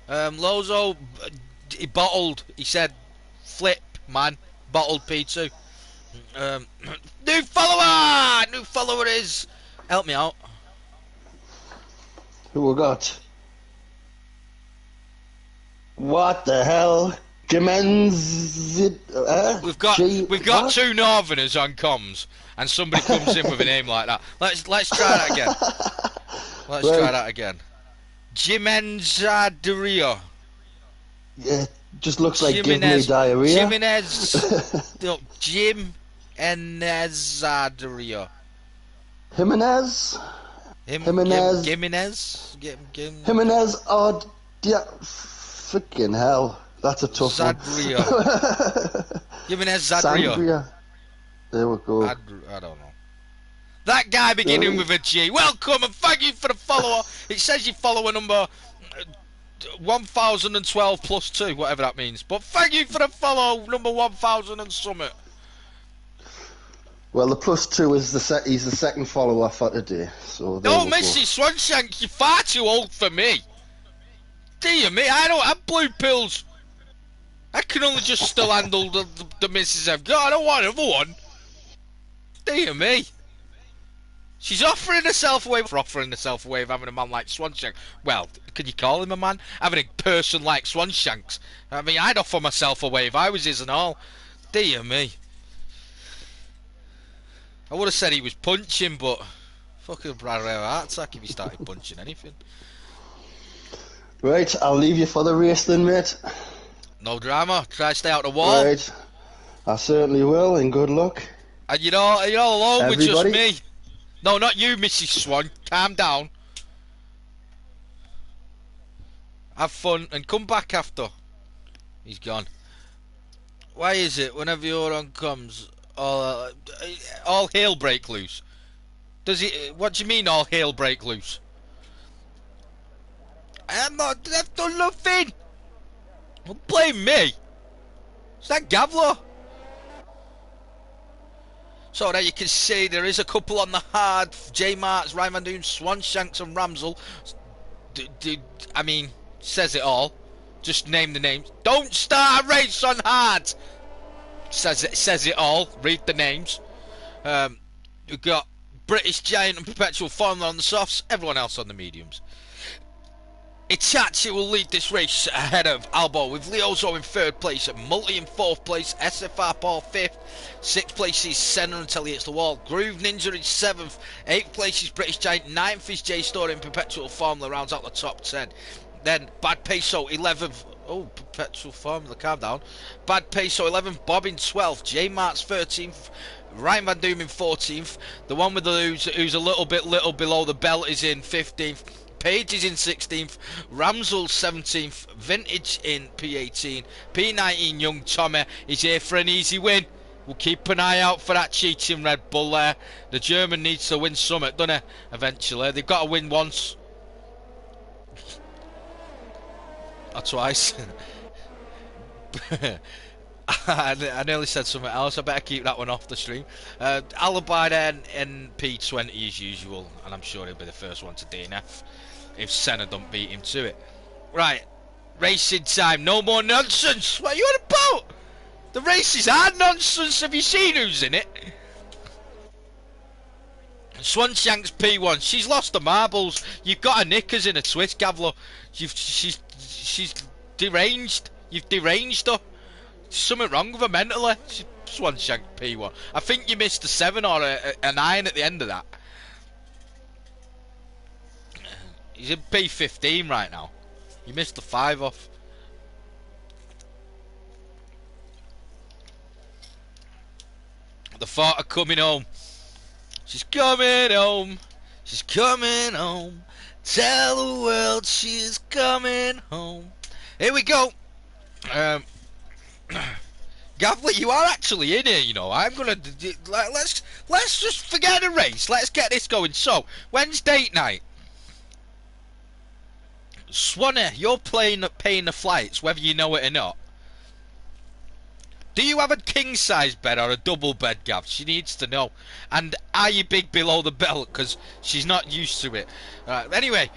Lozo, he bottled. He said, flip, man. Bottled P2. New follower! New follower is... Help me out. Who we got? What the hell? We've got two Northerners on comms, and somebody comes in with a name like that. Let's try that again. Try that again. Jimenez-Dario. Yeah, just looks like give me diarrhea. Jimenez. No, Jimenez-Dario. Jimenez. Jimenez. Oh, yeah. Freaking hell. That's a tough one. Jimenez-Dario. There we go. I don't know. That guy beginning with a G. Welcome and thank you for the follower. It says you follow a number 1012 plus 2, whatever that means. But thank you for the follow, number 1000 and summit. Well, the plus 2 is he's the second follower for today. So no, Mrs. Swanshank, you're far too old for me. Dear me, I don't have blue pills. I can only just still handle the misses I've got. I don't want another one. Dear me. She's offering herself away for having a man like Swanshanks. Well, can you call him a man? Having a person like Swanshanks. I mean, I'd offer myself away if I was his and all. Dear me. I would have said he was punching, but fucking Brad have a heart attack if he started punching anything. Right, I'll leave you for the race then, mate. No drama. Try to stay out the wall. Right, I certainly will, and good luck. And you're all alone Everybody? with just me. No, not you, Mrs. Swan. Calm down. Have fun and come back after. He's gone. Why is it whenever you're on comms, all hell break loose? What do you mean all hell break loose? I've done nothing. Don't blame me. Is that Gavlo? So there you can see there is a couple on the hard. J Marks, Ryan Van Doon, Swanshanks and Ramsel. I mean, says it all. Just name the names. Don't start a race on hard. Says it all. Read the names. We've got British Giant and Perpetual Formula on the softs. Everyone else on the mediums. Itachi will lead this race ahead of Albo, with Leozo in 3rd place, Multi in 4th place, SFR Paul 5th, 6th place is Senna until he hits the wall, Groove Ninja in 7th, 8th place is British Giant, 9th is J Story in Perpetual Formula, rounds out the top 10. Then Bad Peso 11th, oh, Perpetual Formula, calm down. Bad Peso 11th, Bob in 12th, J Marks 13th, Ryan Van Doom in 14th, the one with the who's a little below the belt is in 15th. Page is in 16th, Ramsel 17th, Vintage in P18, P19 Young Tommy is here for an easy win. We'll keep an eye out for that cheating Red Bull there. The German needs to win Summit, doesn't he? Eventually, they've got to win once. Or twice. I nearly said something else. I better keep that one off the stream. Alibi then in P20 as usual, and I'm sure he'll be the first one to DNF if Senna don't beat him to it. Right, racing time. No more nonsense. What are you on about? The races are nonsense. Have you seen who's in it? Swanshanks P1. She's lost the marbles. You've got her knickers in a twist, Gavlo. She's deranged. You've deranged her. Something wrong with her mentally. Swanshank P1. I think you missed a 7 or a 9 at the end of that. He's in P15 right now. You missed the 5 off. The thought of coming home. She's coming home. She's coming home. Tell the world she's coming home. Here we go. Gavley, you are actually in here, you know. I'm gonna let's just forget the race. Let's get this going. So Wednesday night, Swanee, you're paying the flights, whether you know it or not. Do you have a king size bed or a double bed, Gav? She needs to know. And are you big below the belt? Because she's not used to it. Anyway,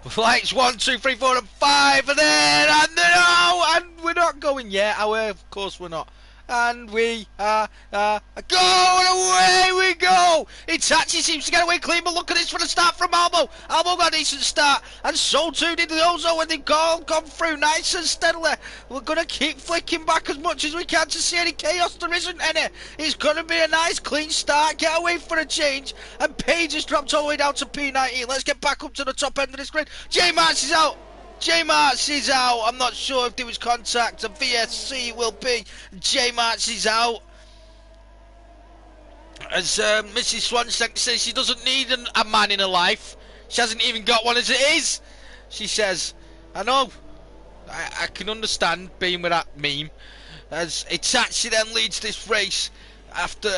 flights 1, 2, 3, 4, and 5, and we're not going yet. Of course we're not. And we are going away. We go. Itachi seems to get away clean, but look at this for the start from Albo. Albo got a decent start, and so too did Leozo when they've gone through nice and steadily. We're gonna keep flicking back as much as we can to see any chaos. There isn't any. It's gonna be a nice clean start. Get away for a change, and Page has dropped all the way down to P19. Let's get back up to the top end of the screen. J Marks is out. J Marks is out. I'm not sure if there was contact. A VSC will be. J Marks is out. As Mrs. Swansea says, she doesn't need a man in her life. She hasn't even got one as it is. She says, I know. I can understand being with that meme. As Itachi then leads this race after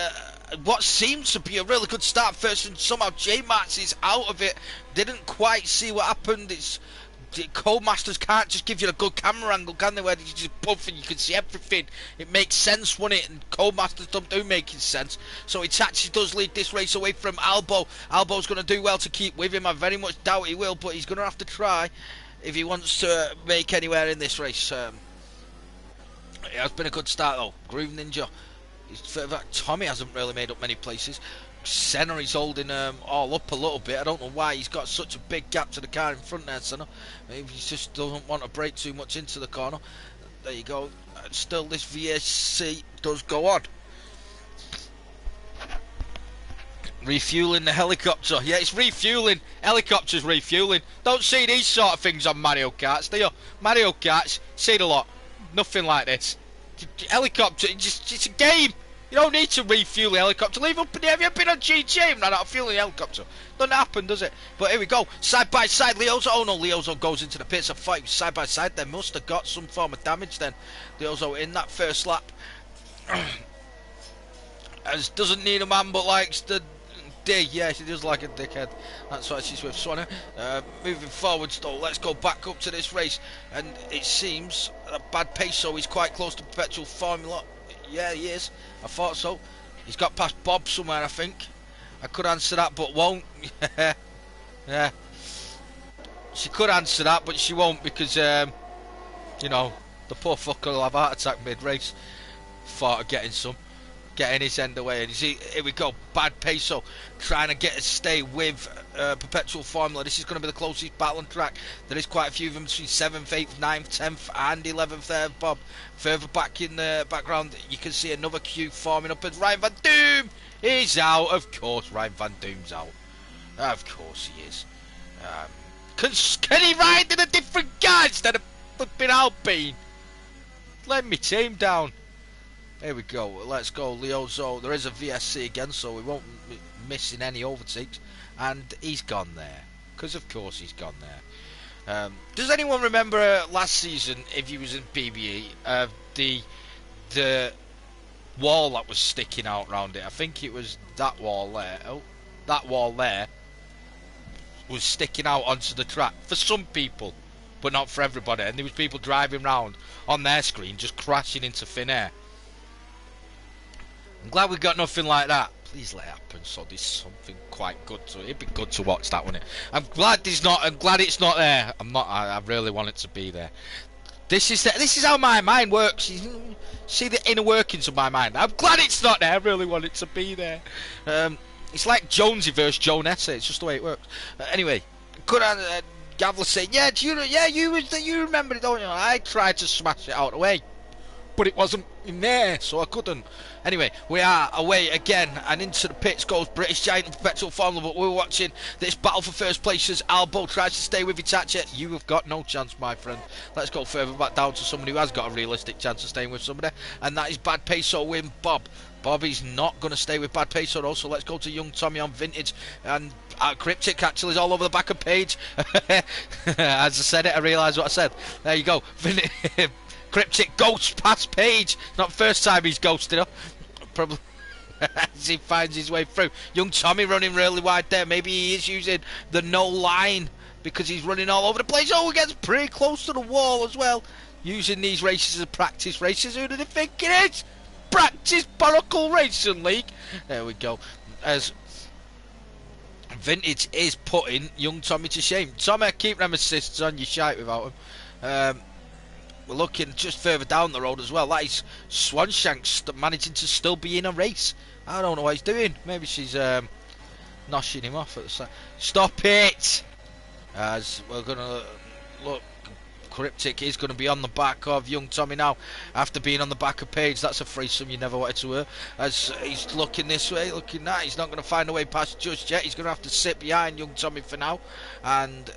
what seems to be a really good start first, and somehow J Marks is out of it. Didn't quite see what happened. Codemasters can't just give you a good camera angle, can they, where you just puff and you can see everything. It makes sense, wouldn't it? And Codemasters don't do making sense. So Itachi does lead this race away from Albo. Albo's going to do well to keep with him. I very much doubt he will, but he's going to have to try if he wants to make anywhere in this race. It has been a good start though. Groove Ninja, Tommy hasn't really made up many places. Senna is holding all up a little bit. I don't know why he's got such a big gap to the car in front there, Senna. Maybe he just doesn't want to break too much into the corner. There you go. Still, this VSC does go on. Refueling the helicopter. Yeah, it's refueling. Helicopter's refueling. Don't see these sort of things on Mario Karts, do you? Mario Karts, see it a lot. Nothing like this. Helicopter, it's a game. You don't need to refuel the helicopter. Leave up in the air. Have you been on GG and ran out of fuel in the helicopter? Doesn't happen, does it? But here we go. Side by side, Leozo. Oh no, Leozo goes into the pits. I thought he was side by side. They must have got some form of damage then. Leozo in that first lap. As doesn't need a man but likes the D. Yeah, she does like a dickhead. That's why she's with Swanee. Moving forwards though, let's go back up to this race. And it seems that Bad Peso is quite close to Perpetual Formula. Yeah, he is. I thought so. He's got past Bob somewhere, I think. I could answer that, but won't. Yeah. She could answer that, but she won't because, you know, the poor fucker will have a heart attack mid-race. Thought of getting his end away. And you see, here we go. Bad Peso trying to get a stay with Perpetual Formula. This is going to be the closest battle on track. There is quite a few of them between 7th, 8th, 9th, 10th and 11th there, Bob. Further back in the background, you can see another queue forming up as Ryan Van Doom is out. Of course, Ryan Van Doom's out. Of course he is. Can he ride in a different car instead of flipping Alpine? Let me team down. Here we go. Let's go, Leozo. There is a VSC again, so we won't be missing any overtakes. And he's gone there. Because, of course, he's gone there. Does anyone remember last season, if he was in PBE, the wall that was sticking out round it? I think it was that wall there. Oh, that wall there was sticking out onto the track for some people, but not for everybody. And there was people driving round on their screen just crashing into thin air. I'm glad we got nothing like that. Please let it happen. So there's something quite good to it. It'd be good to watch that, wouldn't it? I'm glad it's not there. I really want it to be there. This is how my mind works. You see the inner workings of my mind. I'm glad it's not there. I really want it to be there. It's like Jonesy versus Joe Nessa. It's just the way it works. Anyway, good on Gavler saying, yeah, you remember it, don't you? I tried to smash it out of the way. but it wasn't in there, so I couldn't. Anyway, we are away again, and into the pits goes British Giant and Perpetual Formula, but we're watching this battle for first place as Albo tries to stay with Itachi. You have got no chance, my friend. Let's go further back down to somebody who has got a realistic chance of staying with somebody, and that is Bad Peso win Bob. Bobby's not going to stay with Bad Peso though, so let's go to Young Tommy on Vintage, and Cryptic actually is all over the back of page. As I said it, I realised what I said. There you go. Cryptic ghosts past page. Not first time he's ghosted up. Probably as he finds his way through. Young Tommy running really wide there. Maybe he is using the no line because he's running all over the place. Oh, he gets pretty close to the wall as well. Using these races as practice races. Who do they think it is? Practice Boracle Racing League. There we go. As Vintage is putting Young Tommy to shame. Tommy, keep them assists on your shite without him. We're looking just further down the road as well. That is Swanshanks managing to still be in a race. I don't know what he's doing. Maybe she's noshing him off at the side. Stop it! As we're going to look. Cryptic is going to be on the back of Young Tommy now after being on the back of Page. That's a threesome you never wanted to hear. As he's looking this way, looking that, he's not going to find a way past just yet. He's going to have to sit behind Young Tommy for now, and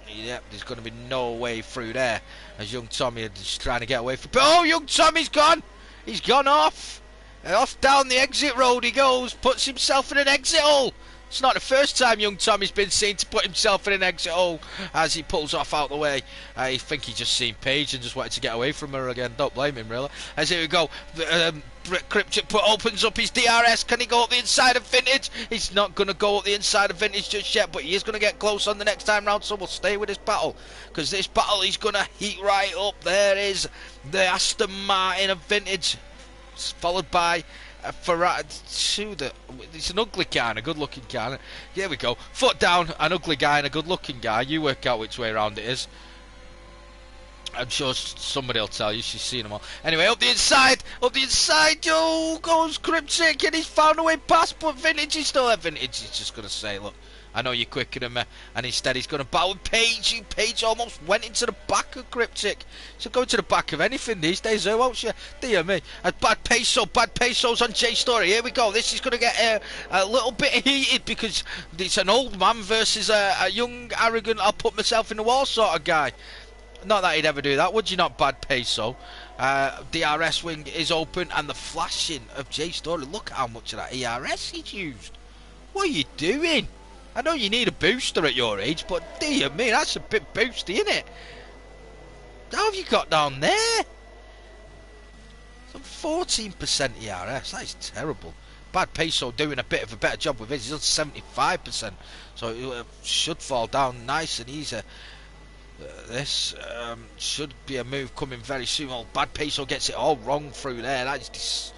yep, there's going to be no way through there as Young Tommy is just trying to get away from. Oh, Young Tommy's gone. He's gone off down the exit road he goes, puts himself in an exit hole. It's not the first time Young Tommy's been seen to put himself in an exit hole as he pulls off out the way. I think he just seen Paige and just wanted to get away from her again. Don't blame him, really. As here we go. Cryptic opens up his DRS. Can he go up the inside of Vintage? He's not going to go up the inside of Vintage just yet, but he is going to get close on the next time round, so we'll stay with this battle. Because this battle is going to heat right up. There is the Aston Martin of Vintage, followed by Ferrari. It's an ugly guy and a good looking guy. Here we go. Foot down, an ugly guy and a good looking guy. You work out which way around it is. I'm sure somebody will tell you. She's seen them all. Anyway, up the inside, yo, goes Cryptic, and he's found a way past, but Vintage is still there. Vintage is just going to say, look, I know you're quicker than me, and instead he's going to battle with Paige. Paige almost went into the back of Cryptic. She'll go to the back of anything these days, won't she? Dear me. Bad Peso's on J Story. Here we go. This is going to get a little bit heated because it's an old man versus a young, arrogant, I'll put myself in the wall sort of guy. Not that he'd ever do that, would you not, Bad Peso? DRS wing is open, and the flashing of J Story. Look at how much of that ERS he's used. What are you doing? I know you need a booster at your age, but dear me, that's a bit boosty, isn't it? How have you got down there? Some 14% ERS, that is terrible. Bad Peso doing a bit of a better job with his. He's on 75%, so it should fall down nice and easy. This should be a move coming very soon. Oh, Bad Peso gets it all wrong through there. That is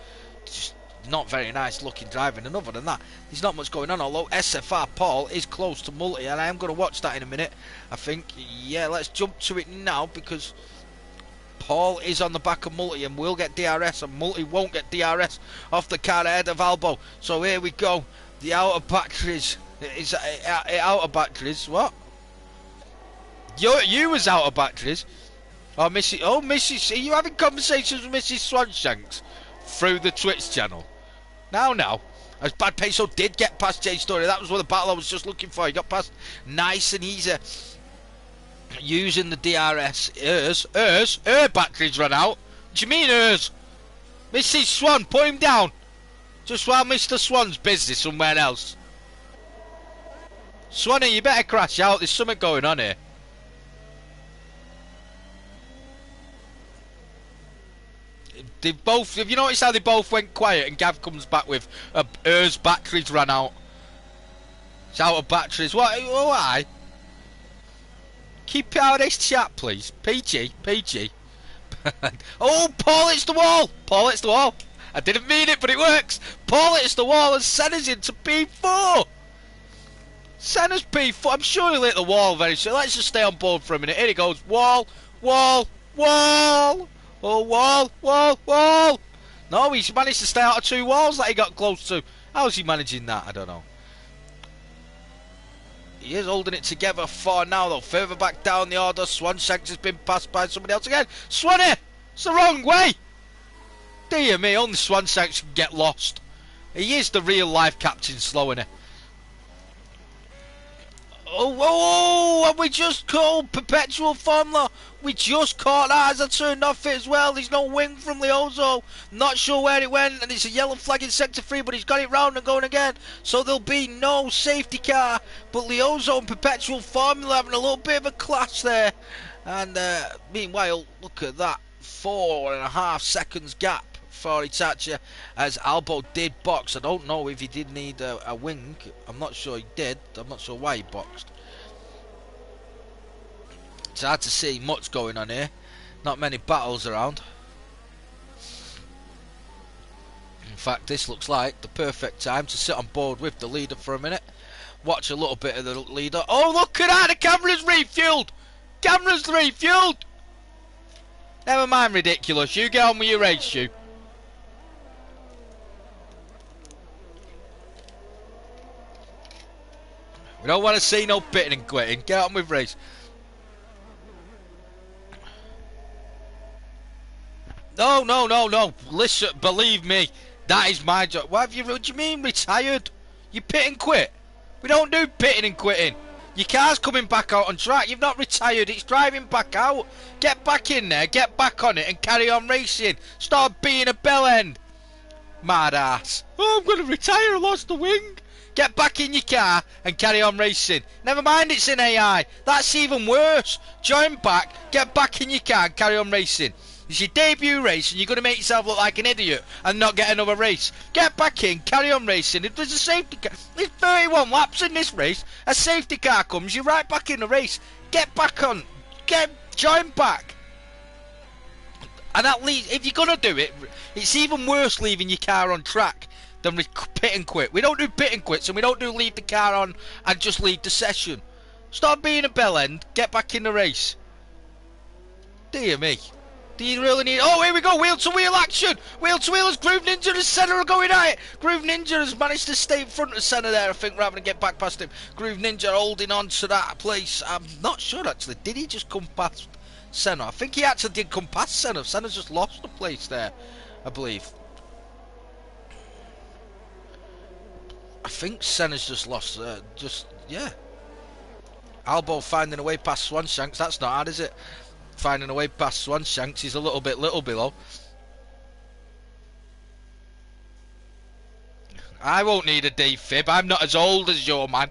just not very nice looking driving, and other than that there's not much going on, although SFR Paul is close to Multi, and I am going to watch that in a minute, I think. Yeah, let's jump to it now because Paul is on the back of Multi and will get DRS, and Multi won't get DRS off the car ahead of Albo. So here we go, the outer batteries is outer batteries. What? You was out of batteries. Oh, Mrs. Are you having conversations with Mrs. Swanshanks through the Twitch channel? Now, as Bad Peso did get past J Story. That was what the battle I was just looking for. He got past nice and easy. Using the DRS. Her batteries run out. What do you mean hers? Mrs. Swan, put him down. Just while Mr. Swan's busy somewhere else. Swanee, you better crash out. There's something going on here. They both, have you noticed how they both went quiet and Gav comes back with hers batteries ran out? It's out of batteries. What? Why? Keep it out of this chat, please. PG. Oh, Paul hits the wall. I didn't mean it, but it works. Paul hits the wall and Senna's into P4. Senna's P4. I'm sure he'll hit the wall very soon. Let's just stay on board for a minute. Here he goes. Wall. Oh, wall! No, he's managed to stay out of two walls that he got close to. How's he managing that? I don't know. He is holding it together for now, though. Further back down the order, Swanshanks has been passed by somebody else again. Swanee! It's the wrong way! Dear me, only Swanshanks can get lost. He is the real life Captain Slow, isn't he? Oh, and we just called Perpetual Formula. We just caught that as I turned off it as well. There's no wing from Liozzo. Not sure where it went, and it's a yellow flag in sector 3, but he's got it round and going again. So there'll be no safety car. But Liozzo and Perpetual Formula having a little bit of a clash there. And meanwhile, look at that. 4.5 seconds gap for Hitachi as Albo did box. I don't know if he did need a wing. I'm not sure he did. I'm not sure why he boxed. It's hard to see much going on here. Not many battles around. In fact, this looks like the perfect time to sit on board with the leader for a minute. Watch a little bit of the leader. Oh, look at that! The camera's refueled! Camera's refueled! Never mind ridiculous. You get on with your race, you. We don't want to see no pitting and quitting. Get on with race. No. Listen, believe me, that is my job. What do you mean retired? You pit and quit? We don't do pitting and quitting. Your car's coming back out on track. You've not retired. It's driving back out. Get back in there, get back on it and carry on racing. Stop being a bell end. Mad ass. Oh, I'm going to retire. I lost the wing. Get back in your car and carry on racing. Never mind it's in AI. That's even worse. Join back, get back in your car and carry on racing. It's your debut race and you're going to make yourself look like an idiot and not get another race. Get back in, carry on racing. If there's a safety car, there's 31 laps in this race. A safety car comes, you're right back in the race. Get back on. Join back. And at least, if you're going to do it, it's even worse leaving your car on track than pit and quit. We don't do pit and quits and we don't do leave the car on and just leave the session. Stop being a bell end, get back in the race. Dear me. Do you really need... Oh, here we go, wheel to wheel action. Wheel to wheel as Groove Ninja and Senna are going at it. Groove Ninja has managed to stay in front of Senna there, I think, rather than get back past him. Groove Ninja holding on to that place. I'm not sure, actually. Did he just come past Senna? I think he actually did come past Senna. Senna's just lost the place there, I believe. I think Senna's just lost, yeah. Albo finding a way past Swanshanks, that's not hard, is it? Finding a way past Swanshanks, he's a little below. I won't need a defib, I'm not as old as your man.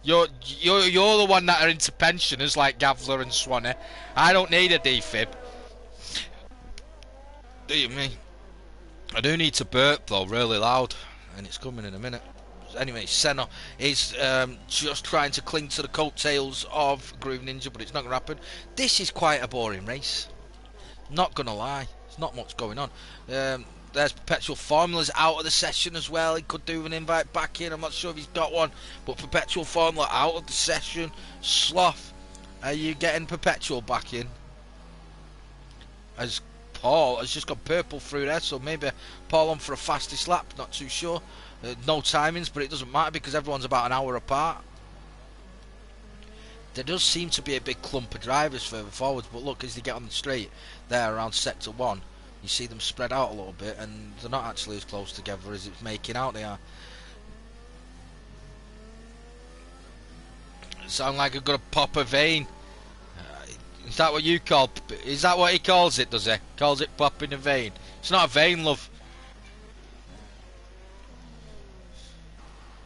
You're the one that are into pensioners like Gavler and Swanee. I don't need a defib. Dear me. I do need to burp though, really loud, and it's coming in a minute. Anyway, Senna is just trying to cling to the coattails of Groove Ninja, but it's not going to happen. This is quite a boring race. Not going to lie. There's not much going on. There's Perpetual Formula's out of the session as well. He could do an invite back in. I'm not sure if he's got one. But Perpetual Formula out of the session. Sloth, are you getting Perpetual back in? As Paul has just got purple through there, so maybe Paul on for a fastest lap. Not too sure. No timings, but it doesn't matter because everyone's about an hour apart. There does seem to be a big clump of drivers further forwards, but look, as they get on the straight there around sector 1, you see them spread out a little bit, and they're not actually as close together as it's making out they are. Sound like I've got to pop a vein. Is that what you call? Is that what he calls it? Does he? Calls it popping a vein? It's not a vein, love.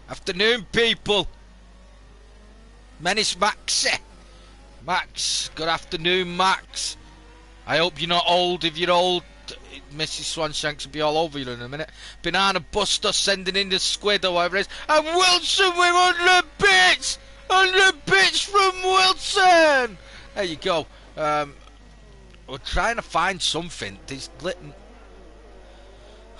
Afternoon, people. Menace Maxi. Max, good afternoon, Max. I hope you're not old. If you're old, Mrs. Swanshanks will be all over you in a minute. Banana Buster sending in the squid or whatever it is. And Wilson with 100 bits! 100 bits from Wilson! There you go. We're trying to find something. There's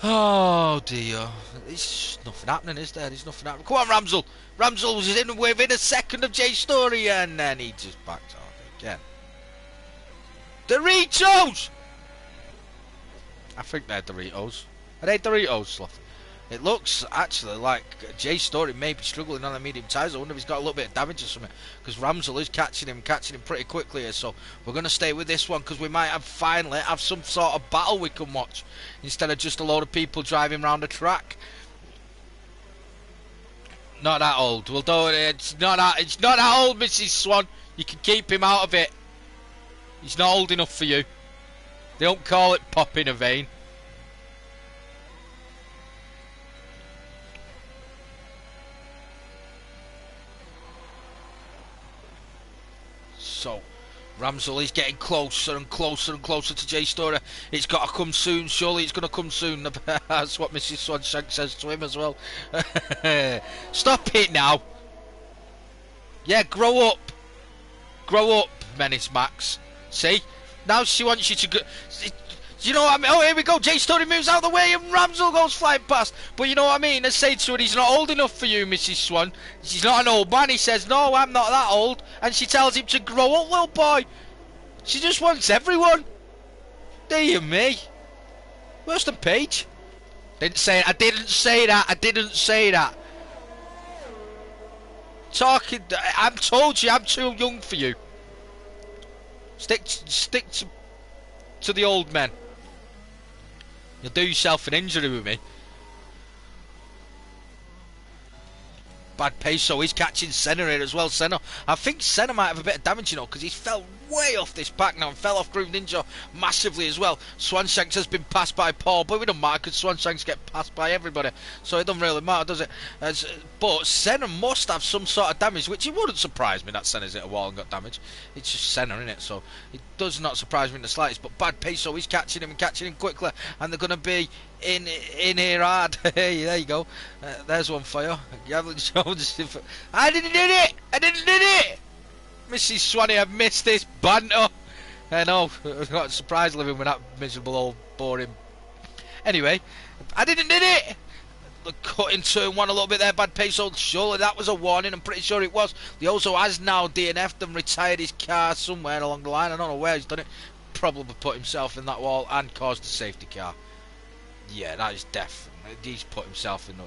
oh dear. There's nothing happening, is there? There's nothing happening. Come on, Ramsel. Ramsel was in within a second of Jay Story, and then he just backed off again. Doritos! I think they're Doritos. Are they Doritos, Sloth? It looks actually like Jay Story may be struggling on the medium tyres. I wonder if he's got a little bit of damage or something, because Ramsell is catching him pretty quickly here. So we're going to stay with this one, because we might finally have some sort of battle we can watch instead of just a load of people driving around the track. Not that old. We'll do it. It's not that old, Mrs. Swan. You can keep him out of it. He's not old enough for you. They don't call it popping a vein. So, Ramsell is getting closer and closer and closer to Jay Story. It's got to come soon. Surely it's going to come soon. That's what Mrs. Swanshank says to him as well. Stop it now. Yeah, grow up. Grow up, Menace Max. See? Now she wants you to go. You know what I mean? Oh, here we go. Jay Story moves out of the way and Ramsell goes flying past. But you know what I mean? I say to her, he's not old enough for you, Mrs. Swan. She's not an old man. He says, no, I'm not that old. And she tells him to grow up, little boy. She just wants everyone. Dear me. Worse than Paige. Didn't say it. I didn't say that. I didn't say that. Talking. I've told you I'm too young for you. Stick to the old men. You'll do yourself an injury with me. Bad pace, so he's catching Senna here as well. Senna, I think Senna might have a bit of damage, you know, because he's fell way off this back now and fell off Groove Ninja massively as well. Swanshanks has been passed by Paul, but it doesn't matter because Swanshanks get passed by everybody, so it doesn't really matter, does it? But Senna must have some sort of damage, which it wouldn't surprise me that Senna's hit a wall and got damage. It's just Senna, isn't it? So it does not surprise me in the slightest. But Bad Pace, so he's catching him and catching him quickly, and they're going to be in here hard. Hey, there you go. There's one for you. You haven't shown. I didn't do it. I didn't do it. Mrs. Swanee, I've missed this banter. I know. I've got a surprise living with that miserable old boring. Anyway, I didn't do it. The cut in turn one a little bit there, Bad Pace. So surely that was a warning. I'm pretty sure it was. Leozo has now DNF'd and retired his car somewhere along the line. I don't know where he's done it. Probably put himself in that wall and caused a safety car. Yeah, that is definitely. He's put himself in the.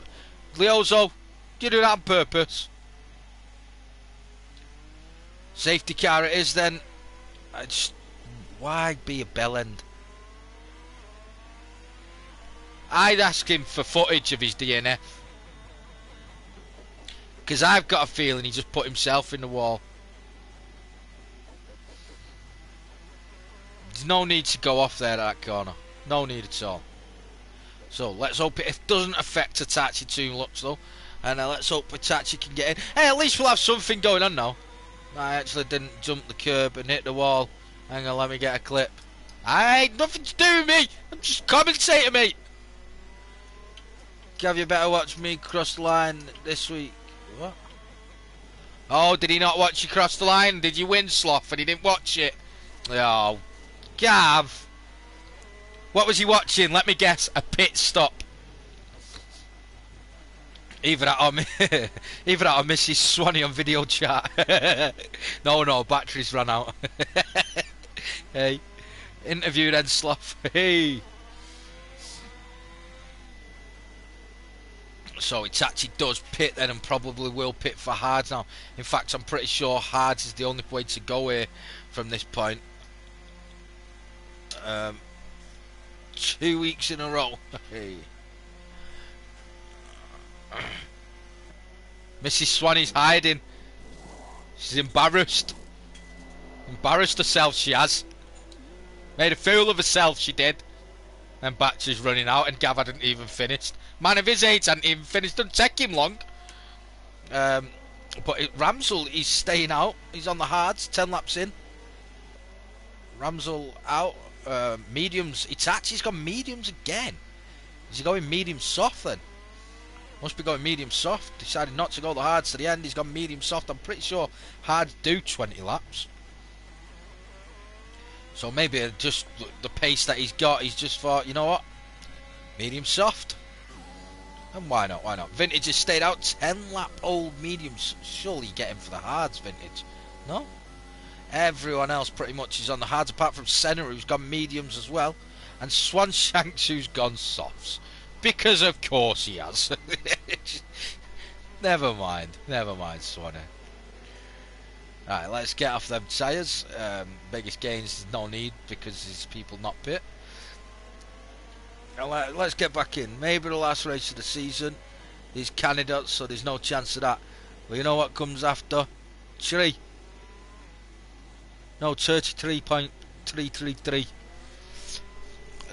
Leozo, you do that on purpose. Safety car it is then. Why be a bell end? I'd ask him for footage of his DNF. Because I've got a feeling he just put himself in the wall. There's no need to go off there at that corner. No need at all. So let's hope it doesn't affect Hitachi too much though. And let's hope Hitachi can get in. Hey, at least we'll have something going on now. I actually didn't jump the curb and hit the wall. Hang on, let me get a clip. I ain't nothing to do with me. I'm just commentating, mate. Gav, you better watch me cross the line this week. What? Oh, did he not watch you cross the line? Did you win, Sloth, and he didn't watch it? Oh, Gav. What was he watching? Let me guess. A pit stop. Either that or Mrs. Swanee on video chat. No, batteries ran out. Hey, interview then, Sloth. Hey. So Itachi does pit then and probably will pit for Hards now. In fact, I'm pretty sure Hards is the only way to go here from this point. 2 weeks in a row. Hey. Mrs. Swanee's hiding. She's embarrassed. Embarrassed herself, she has. Made a fool of herself, she did. And battery's running out and Gav hadn't even finished. Man of his age hadn't even finished. Doesn't take him long. But Ramsell, he's staying out. He's on the hards, 10 laps in. Ramsell out. Mediums. Itachi's got mediums again. Is he going medium soft then? Must be going medium soft. Decided not to go the hards to the end. He's gone medium soft. I'm pretty sure hards do 20 laps. So maybe just the pace that he's got, he's just thought, you know what? Medium soft. And why not? Why not? Vintage has stayed out. 10 lap old mediums. Surely you get him for the hards, Vintage. No? Everyone else pretty much is on the hards, apart from Senna, who's gone mediums as well. And Swanshanks, who's gone softs. Because of course he has. Never mind, Swanee. Alright, let's get off them tyres. Biggest gains, no need because there's people not pit. Now let's get back in. Maybe the last race of the season. These candidates, so there's no chance of that. Well, you know what comes after? 3. No, 33.333.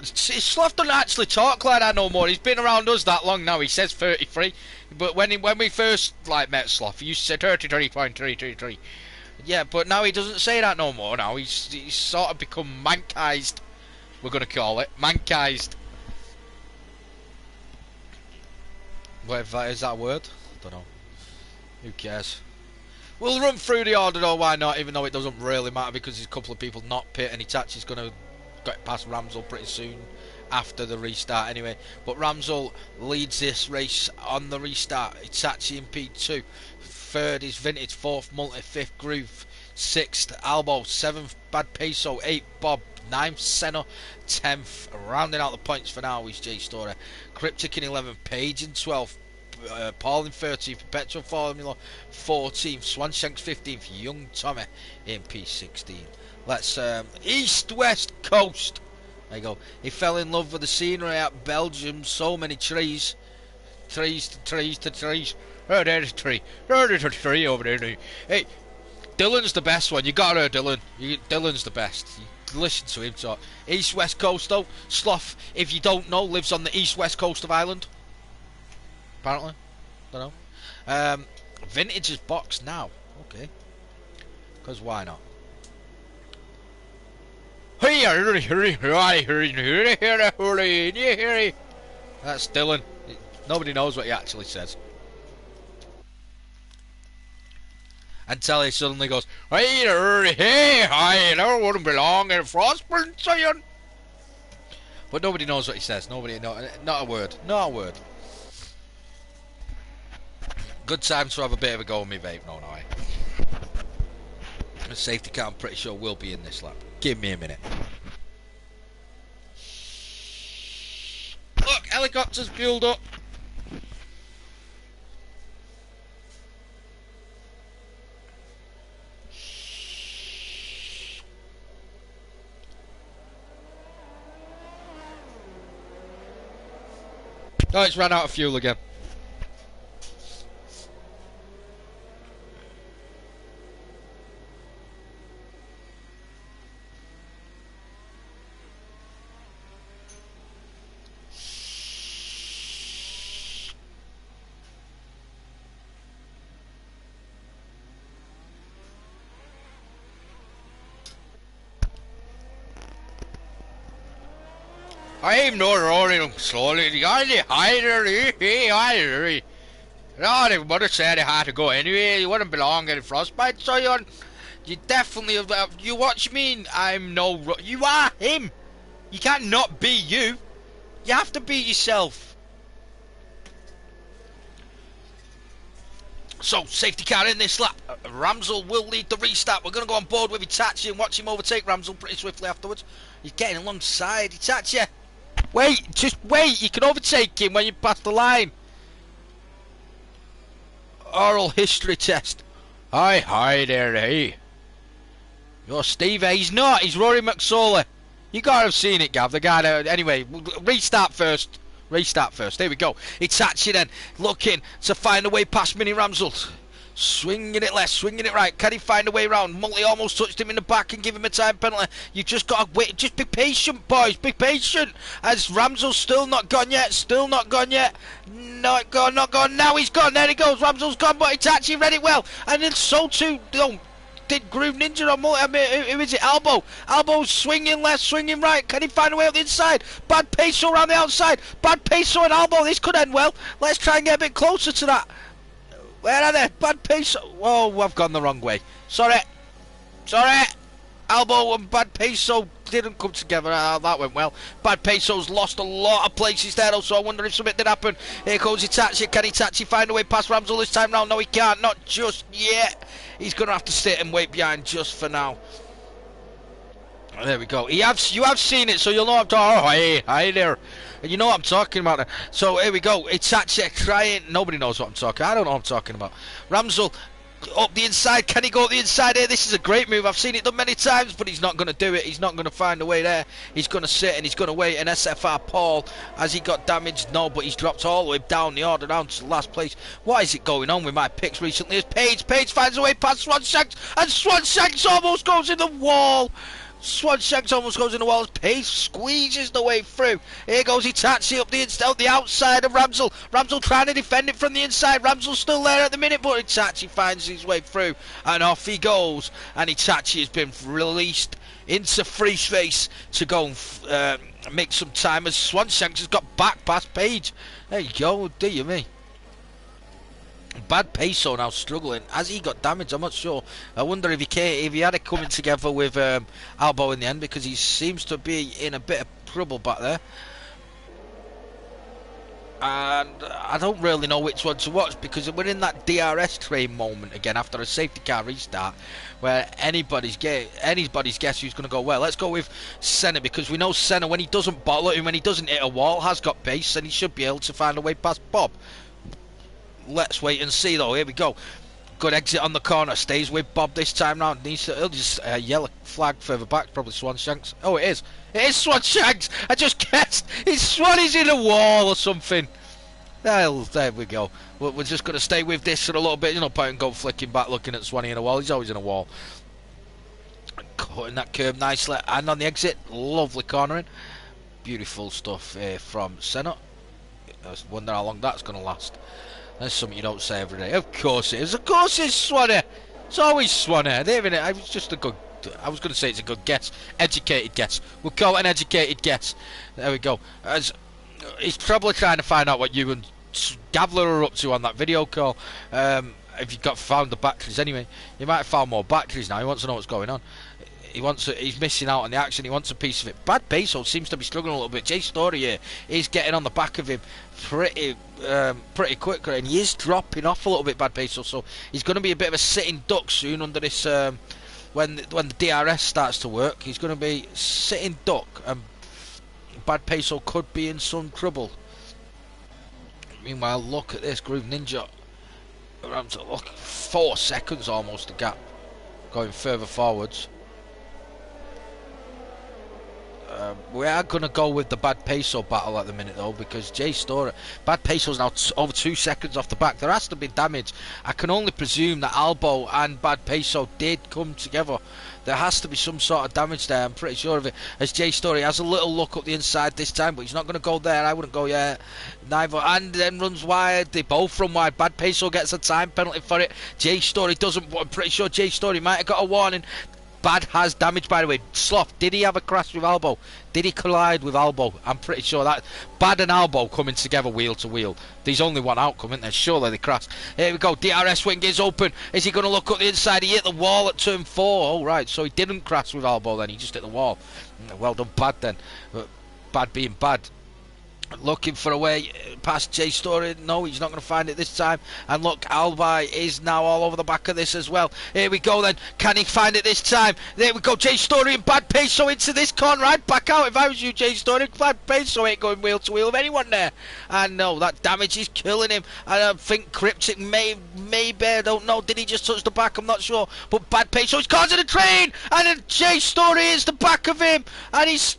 Sloth doesn't actually talk like that no more. He's been around us that long now. He says 33, but when we first met Sloth, he used to say 33.333. Yeah, but now he doesn't say that no more. Now he's sort of become mankized. We're gonna call it mankized. Whatever is that a word? I don't know. Who cares? We'll run through the order though. Why not? Even though it doesn't really matter because there's a couple of people not pit, and Itachi's gonna get past Ramsell pretty soon after the restart anyway. But Ramsell leads this race on the restart. Itachi in P2. 3rd is Vintage. 4th Multi. 5th Groove. 6th Albo. 7th Bad Peso. 8th Bob. 9th Senna. 10th rounding out the points for now is J Story. Cryptic in 11th. Page in 12th. Paul in 13th. Perpetual Formula 14th. Swanshanks 15th. Young Tommy in P16. Let's east-west coast. There you go. He fell in love with the scenery at Belgium. So many trees. Trees to trees to trees. Oh, there's a tree. Oh, there's a tree over there. Hey, Dylan's the best one. You got her, Dylan. Dylan's the best. You listen to him talk. East-west coast though. Sloth, if you don't know, lives on the east-west coast of Ireland. Apparently. Don't know. Vintage is boxed now. Okay. Because why not? That's Dylan. Nobody knows what he actually says. Until he suddenly goes, hey, I wouldn't belong in Frostburn, son. But nobody knows what he says. Nobody, not a word. Not a word. Good time to have a bit of a go on me vape, no. The safety car, I'm pretty sure, will be in this lap. Give me a minute. Look, helicopter's fueled up. Oh, it's ran out of fuel again. I'm not running slowly. No, the mother said I had to go anyway. You wouldn't belong in Frostbite, so you definitely. You what you mean? I'm no. You are him. You can't not be you. You have to be yourself. So, safety car in this lap. Ramsell will lead the restart. We're going to go on board with Itachi and watch him overtake Ramsell pretty swiftly afterwards. He's getting alongside Itachi. Wait, just wait. You can overtake him when you pass the line. Oral history test. Hi there, hey. You're Steve. He's not. He's Rory McSorley. You gotta have seen it, Gav. The guy. Anyway, restart first. Restart first. There we go. Itachi then looking to find a way past Mini Ramsell. Swinging it left, swinging it right. Can he find a way round? Multi almost touched him in the back and give him a time penalty. You just got to wait. Just be patient, boys. Be patient. As Ramsell's still not gone yet. Still not gone yet. Not gone, not gone. Now he's gone. There he goes. Ramsell's gone, but Itachi read it well. And then so too did Groove Ninja on multi. I mean, who is it? Albo. Albo's swinging left, swinging right. Can he find a way up the inside? Bad Peso around the outside. Bad Peso and Albo. This could end well. Let's try and get a bit closer to that. Where are they? Bad Peso. Whoa, I've gone the wrong way. Sorry. Albo and Bad Peso didn't come together. That went well. Bad Peso's lost a lot of places there, though, so I wonder if something did happen. Here comes Itachi. Can Itachi find a way past Ramsell this time round? No, he can't. Not just yet. He's going to have to sit and wait behind just for now. There we go. You have seen it, so you'll know what I'm talking. Oh, hey, hi there. You know what I'm talking about. So here we go. It's actually trying. Nobody knows what I'm talking. I don't know what I'm talking about. Ramsel up the inside. Can he go up the inside here? This is a great move. I've seen it done many times, but he's not going to do it. He's not going to find a way there. He's going to sit and he's going to wait. And SFR Paul, has he got damaged? No, but he's dropped all the way down the order, down to the last place. What is it going on with my picks recently? As Page finds a way past Swanshanks, and Swanshanks almost goes in the wall. Swanshanks almost goes in the wall as Pace squeezes the way through. Here goes Itachi up the outside of Ramsel. Ramsel trying to defend it from the inside. Ramsel's still there at the minute, but Itachi finds his way through and off he goes. And Itachi has been released into free space to go and make some time as Swanshanks has got back past Page. There you go, dear me. Bad Peso now struggling. Has he got damage? I'm not sure. I wonder if he had it coming together with Albo in the end, because he seems to be in a bit of trouble back there. And I don't really know which one to watch, because we're in that DRS train moment again after a safety car restart, where anybody's guess who's going to go well. Let's go with Senna, because we know Senna, when he doesn't bottle it and when he doesn't hit a wall, has got pace and he should be able to find a way past Bob. Let's wait and see though. Here we go. Good exit on the corner. Stays with Bob this time round. He'll just yellow flag further back. Probably Swanshanks. Oh, it is. It is Swanshanks. I just guessed. Swan is in a wall or something. Well, there we go. We're just going to stay with this for a little bit. You know, point and go flicking back, looking at Swanee in a wall. He's always in a wall. Cutting that curve nicely. And on the exit, lovely cornering. Beautiful stuff from Senna. I wonder how long that's going to last. That's something you don't say every day. Of course it is. Of course it's Swanee. It's always Swanee. I was just a good. I was going to say it's a good guess. Educated guess. We'll call it an educated guess. There we go. As he's probably trying to find out what you and Gavler are up to on that video call. If you've found the batteries anyway, you might have found more batteries now. He wants to know what's going on. He's missing out on the action. He wants a piece of it. Bad Peso seems to be struggling a little bit. Jay Story here is getting on the back of him pretty quick, and he is dropping off a little bit, Bad Peso. So he's going to be a bit of a sitting duck soon under this. When the DRS starts to work, he's going to be sitting duck, and Bad Peso could be in some trouble. Meanwhile, look at this Groove Ninja. Around to look 4 seconds almost the gap, going further forwards. We are going to go with the Bad Peso battle at the minute though, because Jay Storer, Bad Peso's now over 2 seconds off the back. There has to be damage. I can only presume that Albo and Bad Peso did come together. There has to be some sort of damage there, I'm pretty sure of it, as Jay Story has a little look up the inside this time, but he's not going to go there. I wouldn't go yet. Neither, and then runs wide. They both run wide. Bad Peso gets a time penalty for it. Jay Story doesn't, but I'm pretty sure Jay Story might have got a warning. Bad has damage, by the way. Sloth, did he have a crash with Albo? Did he collide with Albo? I'm pretty sure that Bad and Albo coming together wheel to wheel. There's only one outcome, isn't there? Surely they crashed. Here we go. DRS wing is open. Is he going to look up the inside? He hit the wall at turn 4. Oh, right. So he didn't crash with Albo then. He just hit the wall. Well done, Bad then. Bad being bad. Looking for a way past Jay Story. No, he's not going to find it this time. And look, Albi is now all over the back of this as well. Here we go then. Can he find it this time? There we go. Jay Story and Bad Peso into this corner. I'd back out if I was you, Jay Story. Bad Peso ain't going wheel to wheel with anyone there. And no, that damage is killing him. I don't think Cryptic maybe, I don't know. Did he just touch the back? I'm not sure. But Bad Peso is causing a train. And then Jay Story is the back of him. And he's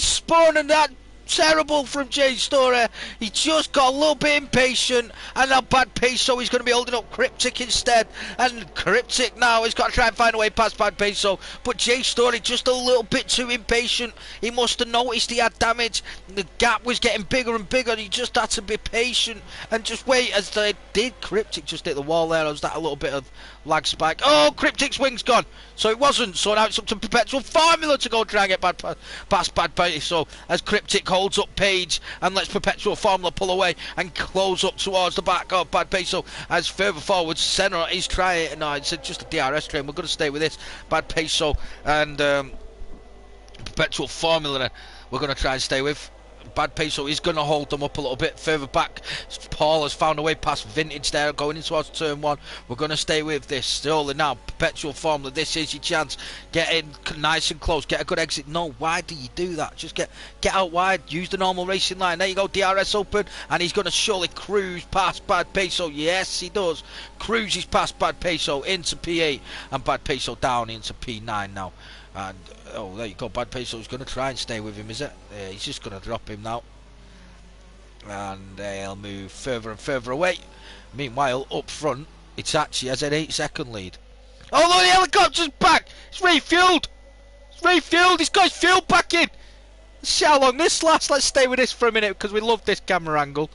spun, and that terrible from Jay Story. He just got a little bit impatient, and now Bad Peso is going to be holding up Cryptic instead, and Cryptic now has got to try and find a way past Bad Peso, but Jay Story just a little bit too impatient. He must have noticed he had damage. The gap was getting bigger and bigger. He just had to be patient and just wait. As they did, Cryptic just hit the wall there. Was that a little bit of lag spike? Oh, Cryptic's wing's gone, so it wasn't. So now it's up to Perpetual Formula to go try and get past Bad Peso, as Cryptic holds up Page and lets Perpetual Formula pull away and close up towards the back of Bad Peso. As further forward, Senna is trying. No, it's just a DRS train. We're going to stay with this. Bad Peso and Perpetual Formula we're going to try and stay with. Bad Peso is going to hold them up a little bit further back. Paul has found a way past Vintage there, going in towards turn 1. We're going to stay with this. Still now, Perpetual Formula. This is your chance. Get in nice and close. Get a good exit. No, why do you do that? Just get out wide. Use the normal racing line. There you go. DRS open. And he's going to surely cruise past Bad Peso. Yes, he does. Cruises past Bad Peso into P8. And Bad Peso down into P9 now. And oh, there you go. Bad Peso's going to try and stay with him, is it? Yeah, he's just going to drop him now. And he'll move further and further away. Meanwhile, up front, Itachi has an 8-second lead. Oh, look, the helicopter's back! It's refueled! It's refueled! He's got his fuel back in! Let's see how long this lasts. Let's stay with this for a minute because we love this camera angle.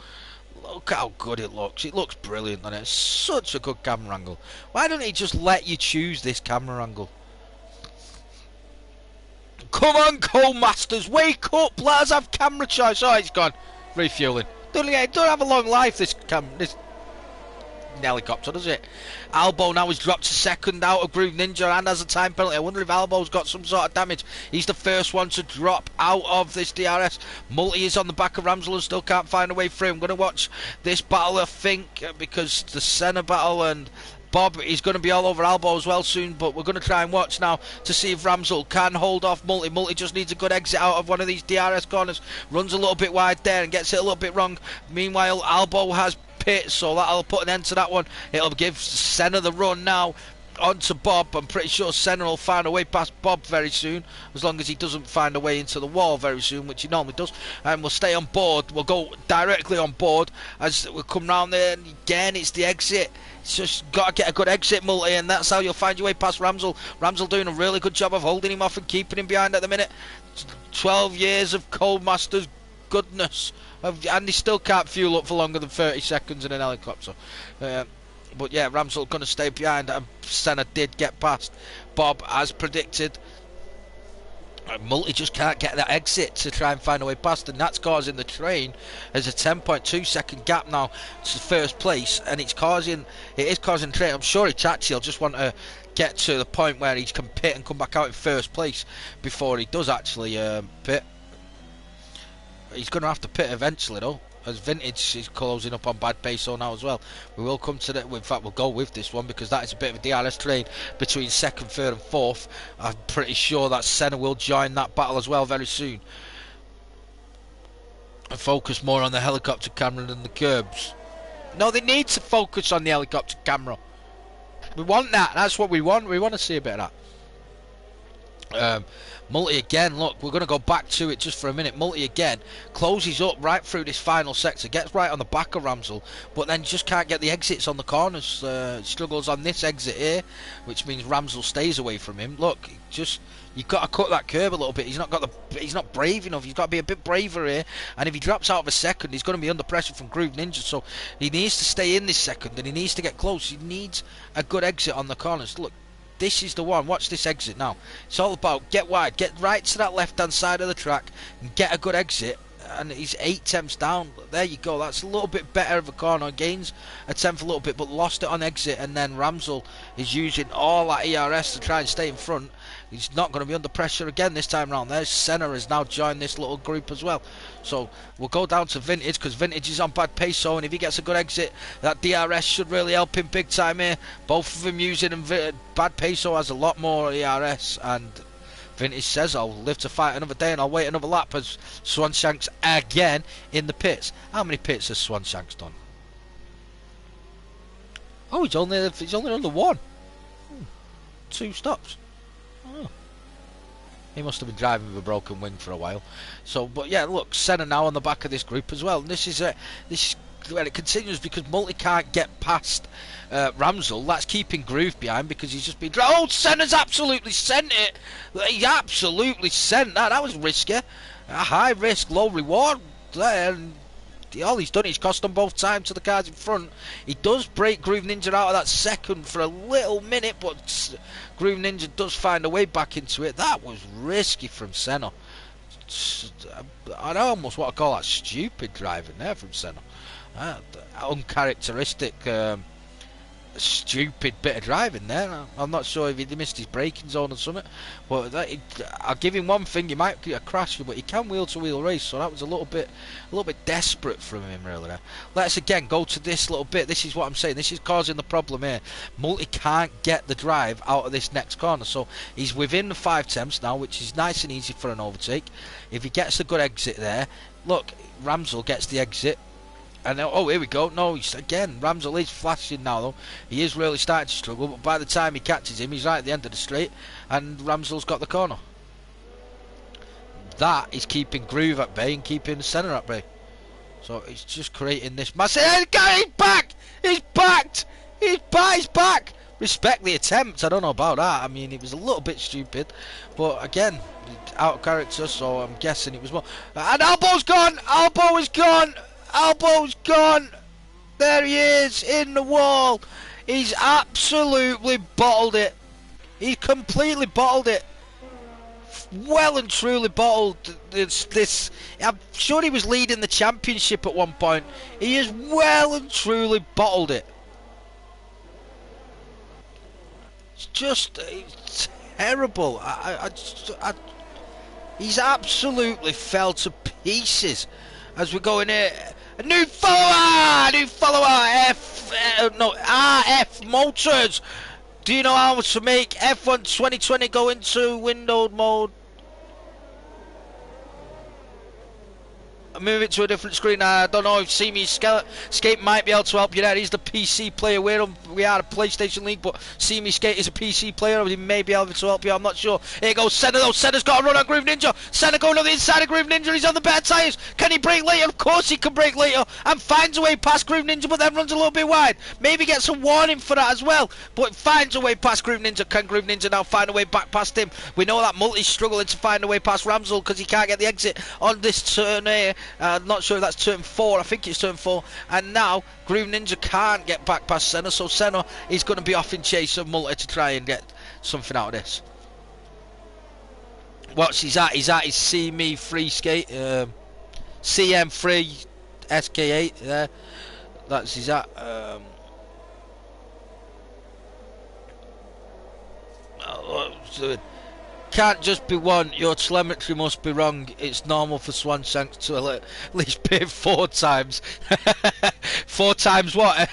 Look how good it looks. It looks brilliant, and it's such a good camera angle. Why don't he just let you choose this camera angle? Come on, Codemasters, wake up! Let us have camera choice. Oh, it's gone. Refueling. Don't have a long life, this helicopter, does it? Albo now has dropped to second out of Groove Ninja and has a time penalty. I wonder if Albo's got some sort of damage. He's the first one to drop out of this DRS. Multi is on the back of Ramsel and still can't find a way through. I'm going to watch this battle, I think, because the Senna battle and Bob is going to be all over Albo as well soon, but we're going to try and watch now to see if Ramsel can hold off Multi. Multi just needs a good exit out of one of these DRS corners. Runs a little bit wide there and gets it a little bit wrong. Meanwhile, Albo has pit, so that'll put an end to that one. It'll give Senna the run now onto Bob. I'm pretty sure Senna will find a way past Bob very soon, as long as he doesn't find a way into the wall very soon, which he normally does. And we'll stay on board. We'll go directly on board as we come round there, and again it's the exit. It's just got to get a good exit, Multi, and that's how you'll find your way past Ramsel. Ramsel doing a really good job of holding him off and keeping him behind at the minute. 12 years of Codemasters goodness, and he still can't fuel up for longer than 30 seconds in an helicopter. But yeah, Ramsel going to stay behind, and Senna did get past Bob as predicted. Multi just can't get that exit to try and find a way past, and that's causing the train as a 10.2 second gap now to first place, and it is causing the train. I'm sure Itachi will just want to get to the point where he can pit and come back out in first place before he does actually pit. He's going to have to pit eventually though, as Vintage is closing up on Bad Peso now as well. We will come to that. In fact, we'll go with this one because that is a bit of a DRS train between second, third and fourth. I'm pretty sure that Senna will join that battle as well very soon. And focus more on the helicopter camera than the curbs. No, they need to focus on the helicopter camera. We want that. That's what we want. We want to see a bit of that. Multi again, look, we're going to go back to it just for a minute. Multi again closes up right through this final sector, gets right on the back of Ramsel, but then just can't get the exits on the corners. Struggles on this exit here, which means Ramsel stays away from him. Look, just you've got to cut that curb a little bit. He's not brave enough. He's got to be a bit braver here. And if he drops out of a second, he's going to be under pressure from Groove Ninja. So he needs to stay in this second, and he needs to get close. He needs a good exit on the corners. Look. This is the one. Watch this exit now. It's all about get wide, get right to that left-hand side of the track, and get a good exit. And he's 8 tenths down. There you go. That's a little bit better of a corner. Gains a tenth a little bit, but lost it on exit. And then Ramsel is using all that ERS to try and stay in front. He's not going to be under pressure again this time round. There's Senna has now joined this little group as well. So we'll go down to Vintage because Vintage is on Bad Peso, and if he gets a good exit, that DRS should really help him big time here. Both of them using him. Bad Peso has a lot more ERS, and Vintage says I'll live to fight another day and I'll wait another lap as Swanshanks again in the pits. How many pits has Swanshanks done? Oh, he's only under one. 2 stops. Oh. He must have been driving with a broken wing for a while. So, but yeah, look, Senna now on the back of this group as well. And this is where it continues because Multi can't get past Ramsel. That's keeping Groove behind because he's just been. Oh, Senna's absolutely sent it. He absolutely sent that. That was risky. A high risk, low reward there. And all he's done is cost them both time to the cars in front. He does break Groove Ninja out of that second for a little minute, but Groove Ninja does find a way back into it. That was risky from Senna. I almost want to call that stupid driving there from Senna. Uncharacteristic stupid bit of driving there. I'm not sure if he missed his braking zone or something, but I'll give him one thing: he might get a crash, but he can wheel-to-wheel race, so that was a little bit desperate from him, really. Let's again go to this little bit. This is what I'm saying. This is causing the problem here. Multi can't get the drive out of this next corner, so he's within the 5/10 now, which is nice and easy for an overtake. If he gets a good exit there, look, Ramsell gets the exit. And oh, here we go. No, again, Ramsell is flashing now, though. He is really starting to struggle, but by the time he catches him, he's right at the end of the straight, and Ramsell's got the corner. That is keeping Groove at bay and keeping Senna at bay. So it's just creating this massive... He's back! He's backed! He's back! Respect the attempt. I don't know about that. I mean, it was a little bit stupid, but again, out of character, so I'm guessing it was more. And Albo's gone! Albo is gone! Albo's gone! There he is, in the wall. He's absolutely bottled it. He's completely bottled it. Well and truly bottled this. I'm sure he was leading the championship at one point. He has well and truly bottled it. It's terrible. He's absolutely fell to pieces as we go in here. A new follower, RF Motors. Do you know how to make F1 2020 go into windowed mode? Move it to a different screen. I don't know if See Me Skate might be able to help you there. He's the PC player. We are a PlayStation League, but See Me Skate is a PC player. He may be able to help you. I'm not sure. Here goes Senna, though. Senna's got a run on Groove Ninja. Senna going on the inside of Groove Ninja. He's on the better tyres. Can he brake later? Of course he can brake later. And finds a way past Groove Ninja, but then runs a little bit wide. Maybe gets a warning for that as well. But finds a way past Groove Ninja. Can Groove Ninja now find a way back past him? We know that Multi's struggling to find a way past Ramsell because he can't get the exit on this turn here. Not sure if that's turn 4. I think it's turn 4. And now Groove Ninja can't get back past Senna, so Senna is going to be off in chase of Multi to try and get something out of this. What's he's at? He's at his See Me free skate, CM3 SK8 there. That's he's at. Can't just be one. Your telemetry must be wrong. It's normal for Swanshanks to at least pay 4 times. 4 times what?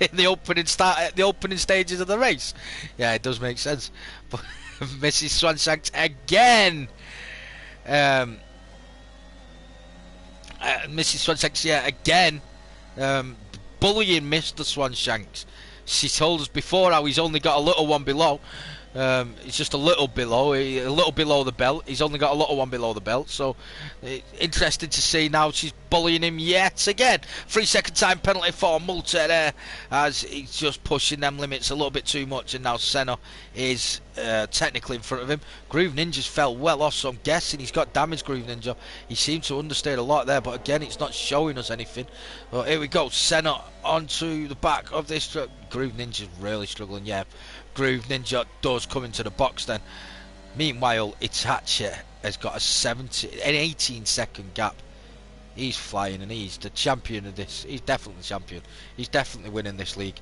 In the opening stages of the race. Yeah, it does make sense. But Mrs. Swanshanks again. Mrs. Swanshanks, yeah, again. Bullying Mr. Swanshanks. She told us before how he's only got a little one below. It's just a little below the belt. He's only got a little one below the belt, so interesting to see now she's bullying him yet again. 3-second time penalty for Multi there, as he's just pushing them limits a little bit too much, and now Senna is technically in front of him. Groove Ninja's fell well off, so I'm guessing he's got damage. Groove Ninja, he seemed to understate a lot there, but again it's not showing us anything. Well, here we go, Senna onto the back of this truck. Groove Ninja's really struggling, yeah. Groove Ninja does come into the box then. Meanwhile, Itachi has got an 18-second gap. He's flying and he's the champion of this. He's definitely the champion. He's definitely winning this league,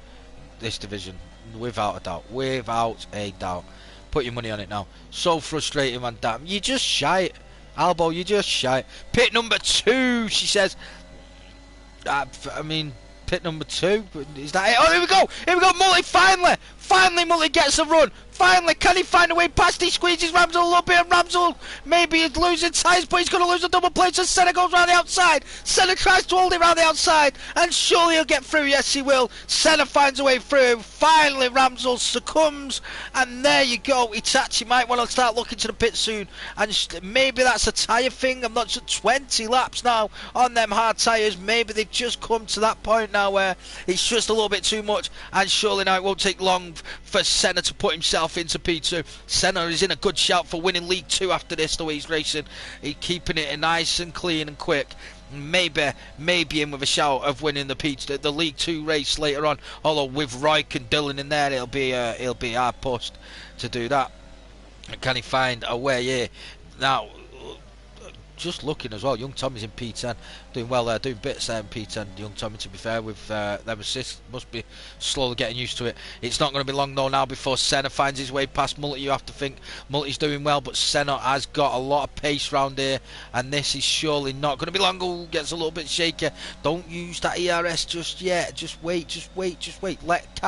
this division, without a doubt. Without a doubt. Put your money on it now. So frustrating, man. Damn, you just shite. Albo, you just shite. Pit number 2, she says. I mean, pit number 2. Is that it? Oh, here we go. Here we go. Multi finally Multi gets a run. Finally, can he find a way past? He squeezes Ramsell a little bit, and Ramsell maybe he's losing tyres, but he's going to lose a double plate, and Senna goes round the outside. Senna tries to hold it round the outside, and surely he'll get through. Yes, he will. Senna finds a way through. Finally, Ramsell succumbs, and there you go. Itachi might want to start looking to the pit soon, and maybe that's a tyre thing. I'm not sure. 20 laps now on them hard tyres. Maybe they've just come to that point now where it's just a little bit too much, and surely now it won't take long for Senna to put himself into P2. Senna is in a good shout for winning League 2 after this, the way he's racing. He's keeping it nice and clean and quick. Maybe in with a shout of winning the League 2 race later on. Although with Royk and Dylan in there, it'll be hard pushed to do that. Can he find a way here? Now, just looking as well, Young Tommy's in P10, doing well there, doing bits there in P10. Young Tommy, to be fair, with them assists, must be slowly getting used to it. It's not going to be long though now before Senna finds his way past Multi. You have to think Multi's doing well, but Senna has got a lot of pace round here, and this is surely not going to be long. Oh, gets a little bit shaky. Don't use that ERS just yet. Just wait, just wait, just wait. Let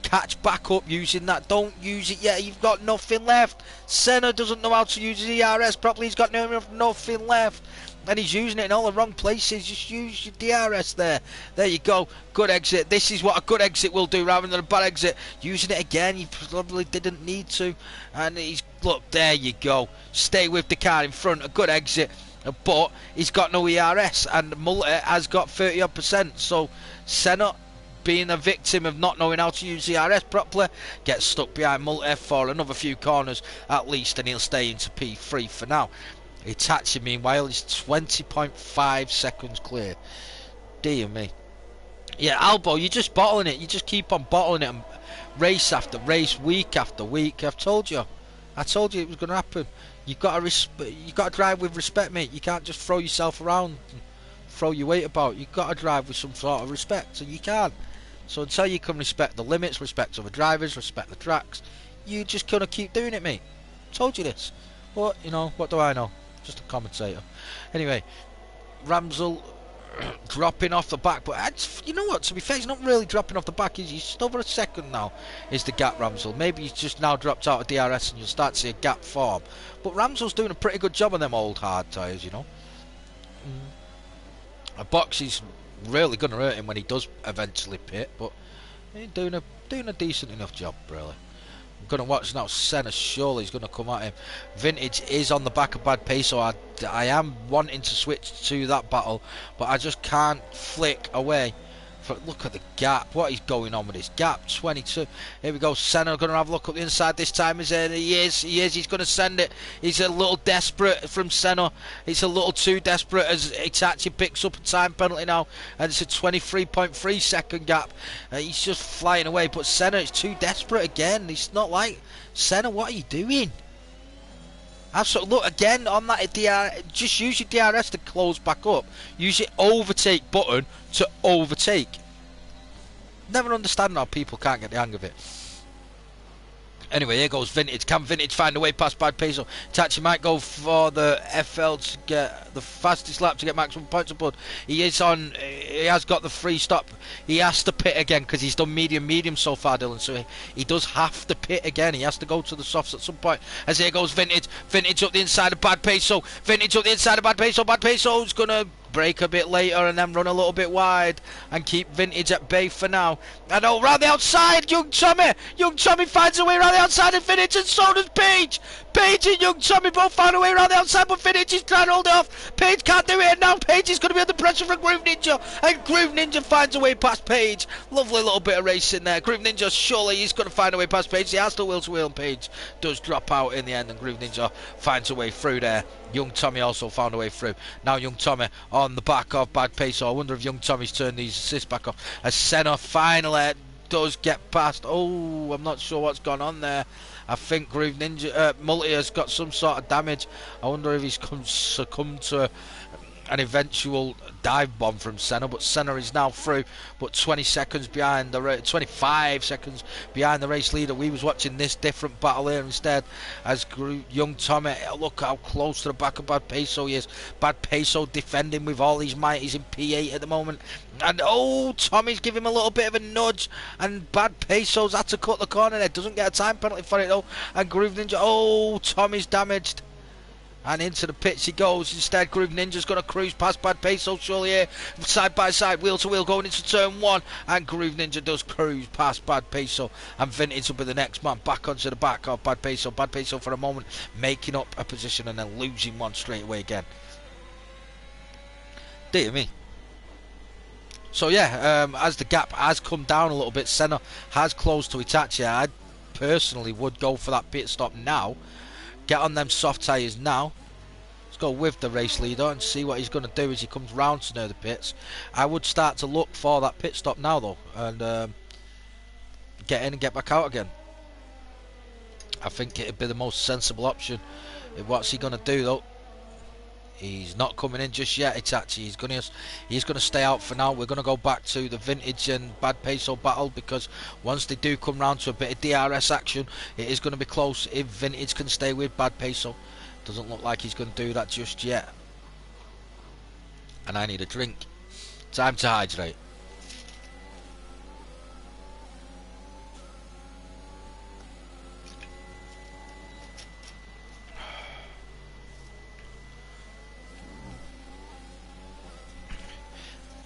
catch back up using that. Don't use it yet. You've got nothing left. Senna doesn't know how to use his ERS properly. He's got nothing left, and he's using it in all the wrong places. Just use your DRS there. There you go. Good exit. This is what a good exit will do rather than a bad exit. Using it again, you probably didn't need to. And he's, look, there you go. Stay with the car in front. A good exit. But he's got no ERS, and Multi has got 30%. So Senna, being a victim of not knowing how to use the ERS properly, gets stuck behind Multi for another few corners at least, and he'll stay into P3 for now. Itachi, meanwhile, is 20.5 seconds clear. Dear me. Yeah, Albo, you're just bottling it. You just keep on bottling it, and race after race, week after week. I told you it was going to happen. You got to drive with respect, mate. You can't just throw yourself around and throw your weight about. You got to drive with some sort of respect, and you can't. So until you can respect the limits, respect other drivers, respect the tracks, you just gonna keep doing it, mate. Told you this. What, you know, what do I know? Just a commentator. Anyway, Ramsel dropping off the back, but you know what, to be fair, he's not really dropping off the back. He's just over a second now is the gap, Ramsel. Maybe he's just now dropped out of DRS and you'll start to see a gap form. But Ramsel's doing a pretty good job on them old hard tyres, you know. A box is really going to hurt him when he does eventually pit, but he's doing a decent enough job, really. I'm going to watch now. Senna, surely he's going to come at him. Vintage is on the back of Bad Pace, so I am wanting to switch to that battle, but I just can't flick away. Look at the gap. What is going on with this gap? 22. Here we go. Senna going to have a look up the inside this time. He is. He's going to send it. He's a little desperate from Senna. It's a little too desperate as Itachi picks up a time penalty now, and it's a 23.3 second gap. He's just flying away, but Senna is too desperate again. It's not like, Senna, what are you doing? Absolutely. Look again on that just use your DRS to close back up. Use your overtake button to overtake. Never understand how people can't get the hang of it. Anyway, here goes Vintage. Can Vintage find a way past Bad Peso? Tachi might go for the FL to get the fastest lap to get maximum points above. He has got the free stop. He has to pit again because he's done medium so far, Dylan. So he does have to pit again. He has to go to the softs at some point. As here goes Vintage. Vintage up the inside of Bad Peso. Vintage up the inside of Bad Peso. Bad Peso's going to break a bit later and then run a little bit wide and keep Vintage at bay for now. And round the outside, Young Tommy finds a way around the outside of Vintage, and so does Page. Page and Young Tommy both found a way around the outside, but Vintage is trying to hold it off. Page can't do it, and now Page is going to be under pressure from Groove Ninja, and Groove Ninja finds a way past Page. Lovely little bit of racing there. Groove Ninja, surely he's going to find a way past Page. He has to wheel to wheel, and Page does drop out in the end, and Groove Ninja finds a way through there. Young Tommy also found a way through. Now Young Tommy on the back of Bad Pace. So I wonder if Young Tommy's turned these assists back off. As Senna finally does get past. Oh, I'm not sure what's gone on there. I think Groove Ninja Multi has got some sort of damage. I wonder if he's succumbed to an eventual dive bomb from Senna, but Senna is now through, but 20 seconds behind the 25 seconds behind the race leader. We was watching this different battle here instead, as Young Tommy, look how close to the back of Bad Peso he is. Bad Peso defending with all his might. He's in P8 at the moment, and Tommy's giving him a little bit of a nudge, and Bad Peso's had to cut the corner there. Doesn't get a time penalty for it though, and Groove Ninja, Tommy's damaged. And into the pits he goes. Instead, Groove Ninja's going to cruise past Bad Peso, surely here. Side by side, wheel to wheel, going into turn one. And Groove Ninja does cruise past Bad Peso. And Vintage will be the next man back onto the back of Bad Peso. Bad Peso for a moment making up a position and then losing one straight away again. Dear me. So yeah, as the gap has come down a little bit, Senna has closed to Itachi. I personally would go for that pit stop now. Get on them soft tyres now. Let's go with the race leader and see what he's going to do as he comes round to near the pits. I would start to look for that pit stop now though, and get in and get back out again. I think it'd be the most sensible option. What's he going to do though? He's not coming in just yet. He's gonna stay out for now. We're gonna go back to the Vintage and Bad Peso battle, because once they do come round to a bit of DRS action, it is gonna be close if Vintage can stay with Bad Peso. Doesn't look like he's gonna do that just yet. And I need a drink. Time to hydrate.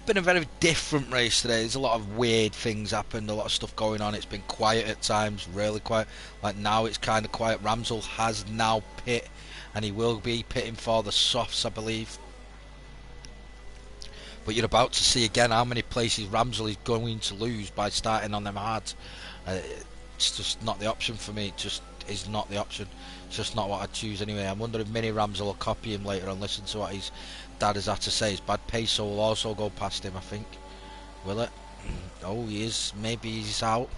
Been a very different race today. There's a lot of weird things happened, a lot of stuff going on. It's been quiet at times, really quiet. Like now it's kind of quiet. Ramsell has now pit, and he will be pitting for the softs, I believe. But you're about to see again how many places Ramsell is going to lose by starting on them hards. It's just not the option for me. It just is not the option. It's just not what I'd choose anyway. I wonder if Mini Ramsell will copy him later and listen to what his dad has had to say. His Bad Peso will also go past him, I think. Will it? Oh, he is. Maybe he's out.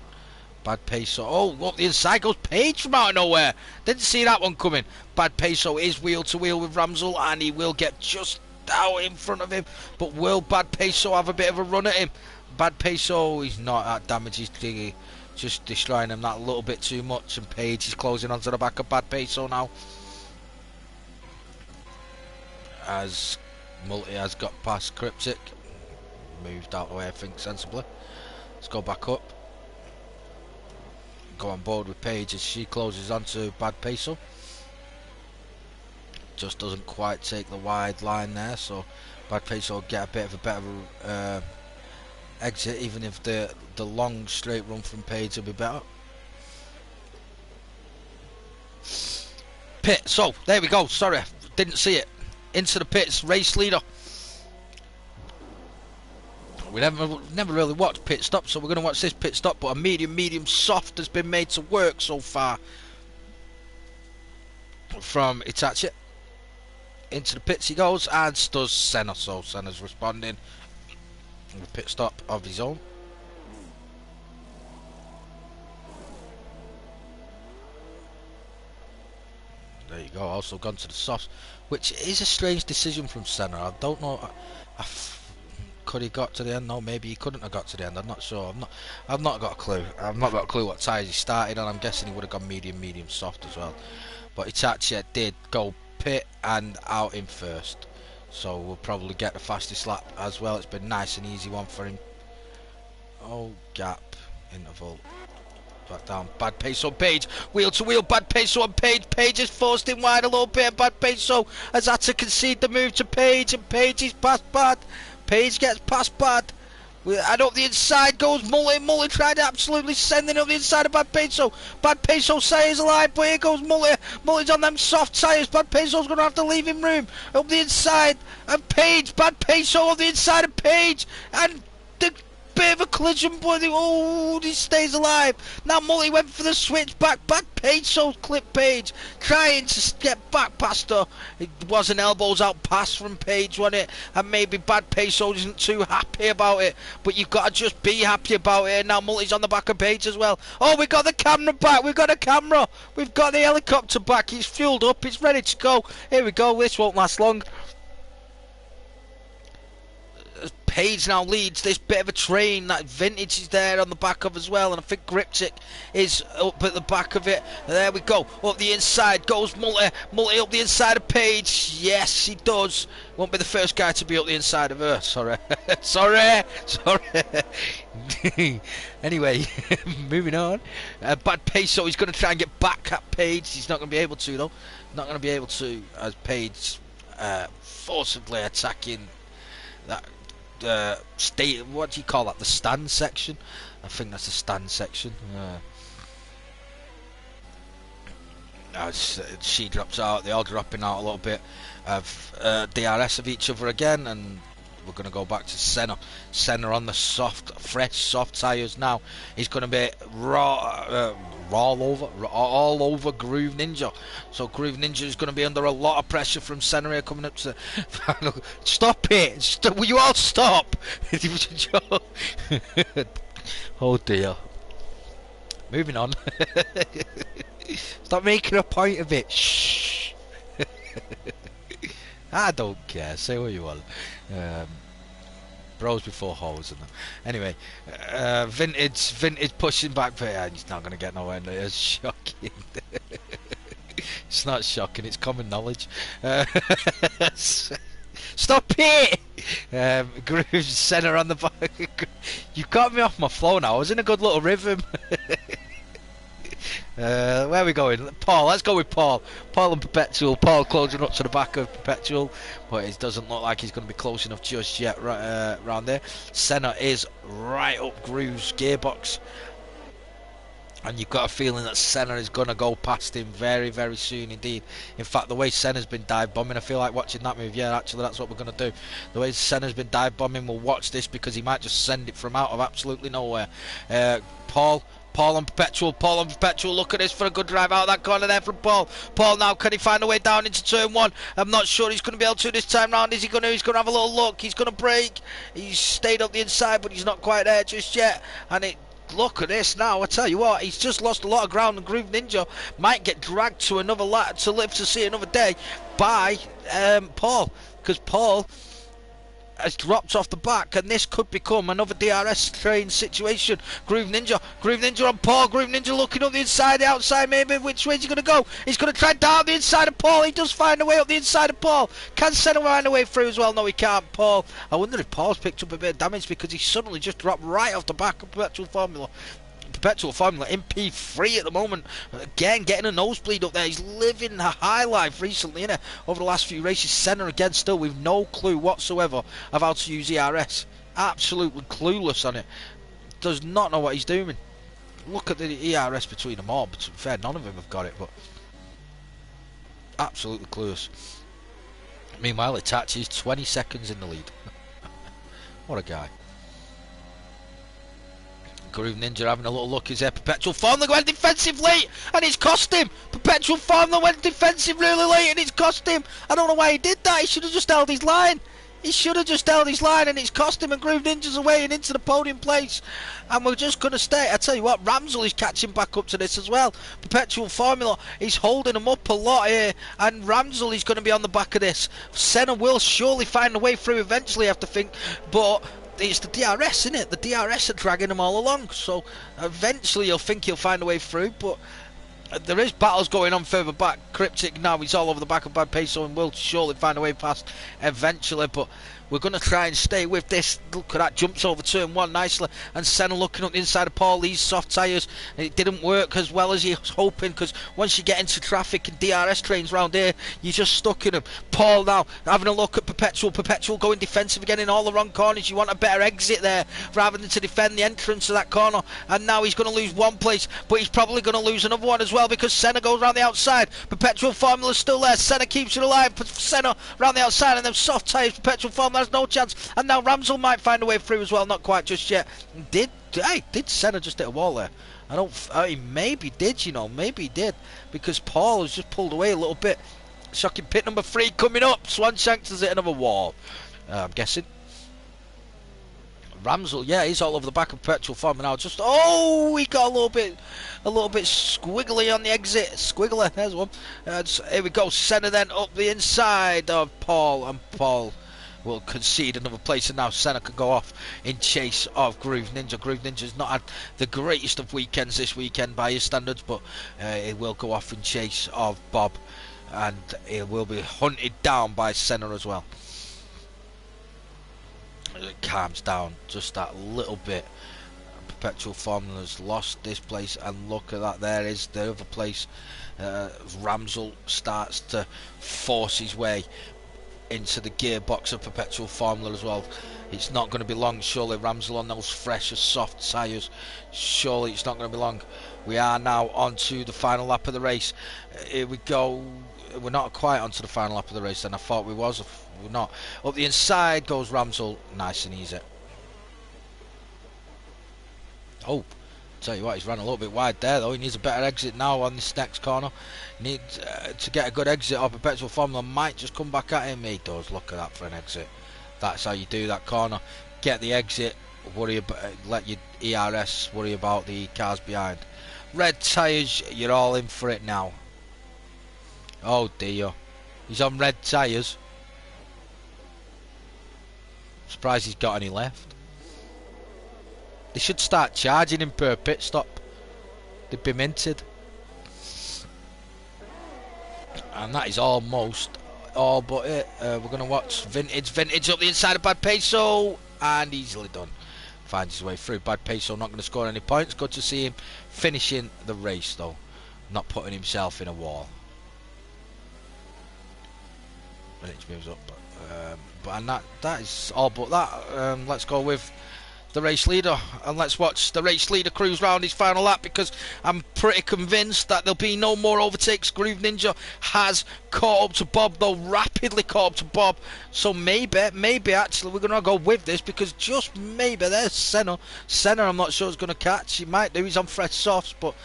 Bad Peso. Oh, look, the inside goes Page from out of nowhere. Didn't see that one coming. Bad Peso is wheel to wheel with Ramsell, and he will get just out in front of him. But will Bad Peso have a bit of a run at him? Bad Peso, he's not that damage. He's just destroying him that little bit too much, and Page is closing onto the back of Bad Peso now. As Multi has got past Cryptic, moved out of the way, I think, sensibly. Let's go back up. Go on board with Page as she closes onto Bad Peso. Just doesn't quite take the wide line there, so Bad Peso will get a bit of a better exit, even if the long straight run from Page will be better. Pit, so there we go. Sorry, didn't see it. Into the pits, race leader. We never really watched pit stop, so we're going to watch this pit stop. But a medium soft has been made to work so far from Itachi. Into the pits he goes, and does Senna. So Senna's responding with a pit stop of his own. There you go. Also gone to the softs, which is a strange decision from Senna. I don't know. Could he got to the end? No, maybe he couldn't have got to the end. I'm not sure. I've not got a clue. I've not got a clue what tyres he started on. I'm guessing he would have gone medium soft as well. But Itachi did go pit and out in first, so we'll probably get the fastest lap as well. It's been nice and easy one for him. Oh, gap interval. Back down, Bad Peso, Page, wheel to wheel, Bad Peso and Page. Page has forced him wide a little bit, and Bad Peso has had to concede the move to Page, and Page is past Bad. Page gets past Bad. And up the inside goes Mully. Mully tried to absolutely send it up the inside of Bad Peso. Bad Peso stays alive, but here goes Mully. Mully's on them soft tyres. Bad Peso's going to have to leave him room. Up the inside of Page. Bad Peso up the inside of Page. And the bit of a collision, but he stays alive. Now Mully went for the switch back. Bad Peso clipped Page, trying to get back past her. It was an elbows out pass from Page, wasn't it? And maybe Bad Peso isn't too happy about it, but you've got to just be happy about it. And now Mully's on the back of Page as well. Oh, we've got the camera back. We've got a camera. We've got the helicopter back. It's fueled up. It's ready to go. Here we go. This won't last long. Page now leads this bit of a train that Vintage is there on the back of as well, and I think Cryptic is up at the back of it. There we go. Up the inside goes Multi. Multi up the inside of Page. Yes, he does. Won't be the first guy to be up the inside of her. Sorry. Sorry. Anyway, moving on. Bad Peso, he's going to try and get back at Page. He's not going to be able to, though. Not going to be able to, as Page forcibly attacking that what do you call that, the stand section? I think that's the stand section. As she drops out, they all dropping out a little bit of DRS of each other again, and we're going to go back to Senna. Senna on the fresh soft tyres now. He's going to be all over Groove Ninja. So Groove Ninja is going to be under a lot of pressure from Senna here coming up to final. Stop it! Will you all stop? Oh dear. Moving on. Stop making a point of it. Shh. I don't care. Say what you want. Bros before hoes and that. Anyway, vintage pushing back, but he's not going to get nowhere. It's shocking. It's not shocking. It's common knowledge. Stop it! Grooves Senna on the back. You got me off my flow now. I was in a good little rhythm. Where are we going? Paul, let's go with Paul. Paul and Perpetual. Paul closing up to the back of Perpetual, but it doesn't look like he's going to be close enough just yet round there. Senna is right up Groove's gearbox, and you've got a feeling that Senna is going to go past him very, very soon indeed. In fact, the way Senna's been dive bombing, I feel like watching that move. Yeah, actually, that's what we're going to do. The way Senna's been dive bombing, we'll watch this because he might just send it from out of absolutely nowhere. Paul and Perpetual, look at this for a good drive out of that corner there from Paul. Paul now, can he find a way down into turn one? I'm not sure he's going to be able to this time round. Is he going to? He's going to have a little look. He's going to brake. He's stayed up the inside, but he's not quite there just yet. And look at this now. I tell you what, he's just lost a lot of ground, and Groove Ninja might get dragged to another to live to see another day by Paul, because Paul has dropped off the back, and this could become another DRS train situation. Groove Ninja on Paul. Groove Ninja looking up the inside, the outside maybe. Which way is he going to go? He's going to try down the inside of Paul. He does find a way up the inside of Paul. Can Senna find a way through as well? No, he can't. Paul, I wonder if Paul's picked up a bit of damage because he suddenly just dropped right off the back of Perpetual Formula in P3 at the moment. Again, getting a nosebleed up there. He's living a high life recently, innit? Over the last few races. Senna again still with no clue whatsoever of how to use ERS. Absolutely clueless on it. Does not know what he's doing. Look at the ERS between them all. But to be fair, none of them have got it, but absolutely clueless. Meanwhile, Itachi is 20 seconds in the lead. What a guy. Groove Ninja having a little look. Is there? Perpetual Formula went defensive late, and it's cost him. Perpetual Formula went defensive really late, and it's cost him. I don't know why he did that. He should have just held his line. And it's cost him, and Groove Ninja's away and into the podium place. And we're just going to stay. I tell you what, Ramsel is catching back up to this as well. Perpetual Formula is holding him up a lot here, and Ramsel is going to be on the back of this. Senna will surely find a way through eventually, I have to think, but it's the DRS, isn't it? The DRS are dragging them all along, so eventually you'll think he'll find a way through, but there is battles going on further back. Cryptic now, he's all over the back of Bad Peso and will surely find a way past eventually, but we're going to try and stay with this. Look at that, jumps over turn one nicely, and Senna looking up the inside of Paul. These soft tyres, it didn't work as well as he was hoping, because once you get into traffic and DRS trains round here, you're just stuck in them. Paul now having a look at Perpetual going defensive again in all the wrong corners. You want a better exit there rather than to defend the entrance to that corner, and now he's going to lose one place, but he's probably going to lose another one as well, because Senna goes round the outside. Perpetual Formula's still there. Senna keeps it alive, but Senna round the outside, and them soft tyres, Perpetual Formula has no chance, and now Ramsel might find a way through as well. Not quite just yet. Did Senna just hit a wall there? He maybe did, you know, maybe he did, because Paul has just pulled away a little bit. Shocking pit number 3 coming up. Swanshanks has hit another wall, I'm guessing. Ramsel, yeah, he's all over the back of Perpetual Formula now. Just he got a little bit squiggly on the exit. Squiggly, there's one. Here we go. Senna then up the inside of Paul, and Paul will concede another place, and now Senna can go off in chase of Groove Ninja. Groove Ninja's not had the greatest of weekends this weekend by his standards, but he will go off in chase of Bob, and he will be hunted down by Senna as well. It calms down just that little bit. Perpetual Formula's lost this place, and look at that, there is the other place. Ramsel starts to force his way into the gearbox of Perpetual Formula as well. It's not going to be long, surely. Ramsel on those fresh soft tyres, surely it's not going to be long. We are now on to the final lap of the race. Here we go. We're not quite onto the final lap of the race then. I thought we was. We're not. Up the inside goes Ramsel, nice and easy. Oh, tell you what, he's ran a little bit wide there though. He needs a better exit now on this next corner. Needs to get a good exit, or Perpetual Formula might just come back at him. He does. Look at that for an exit. That's how you do that corner. Get the exit, worry about, let your ERS worry about the cars behind. Red tyres, you're all in for it now. Oh dear, he's on red tyres. Surprised he's got any left. They should start charging him per pit stop. They'd be minted. And that is almost all but it. We're going to watch Vintage up the inside of Bad Peso, and easily done. Finds his way through. Bad Peso not going to score any points. Good to see him finishing the race though, not putting himself in a wall. Vintage moves up, and that is all but that. Let's go with the race leader, and let's watch the race leader cruise round his final lap, because I'm pretty convinced that there'll be no more overtakes. Groove Ninja has caught up to Bob though, rapidly caught up to Bob, so maybe actually we're gonna go with this, because just maybe there's Senna I'm not sure is gonna catch. He might do, he's on fresh softs, but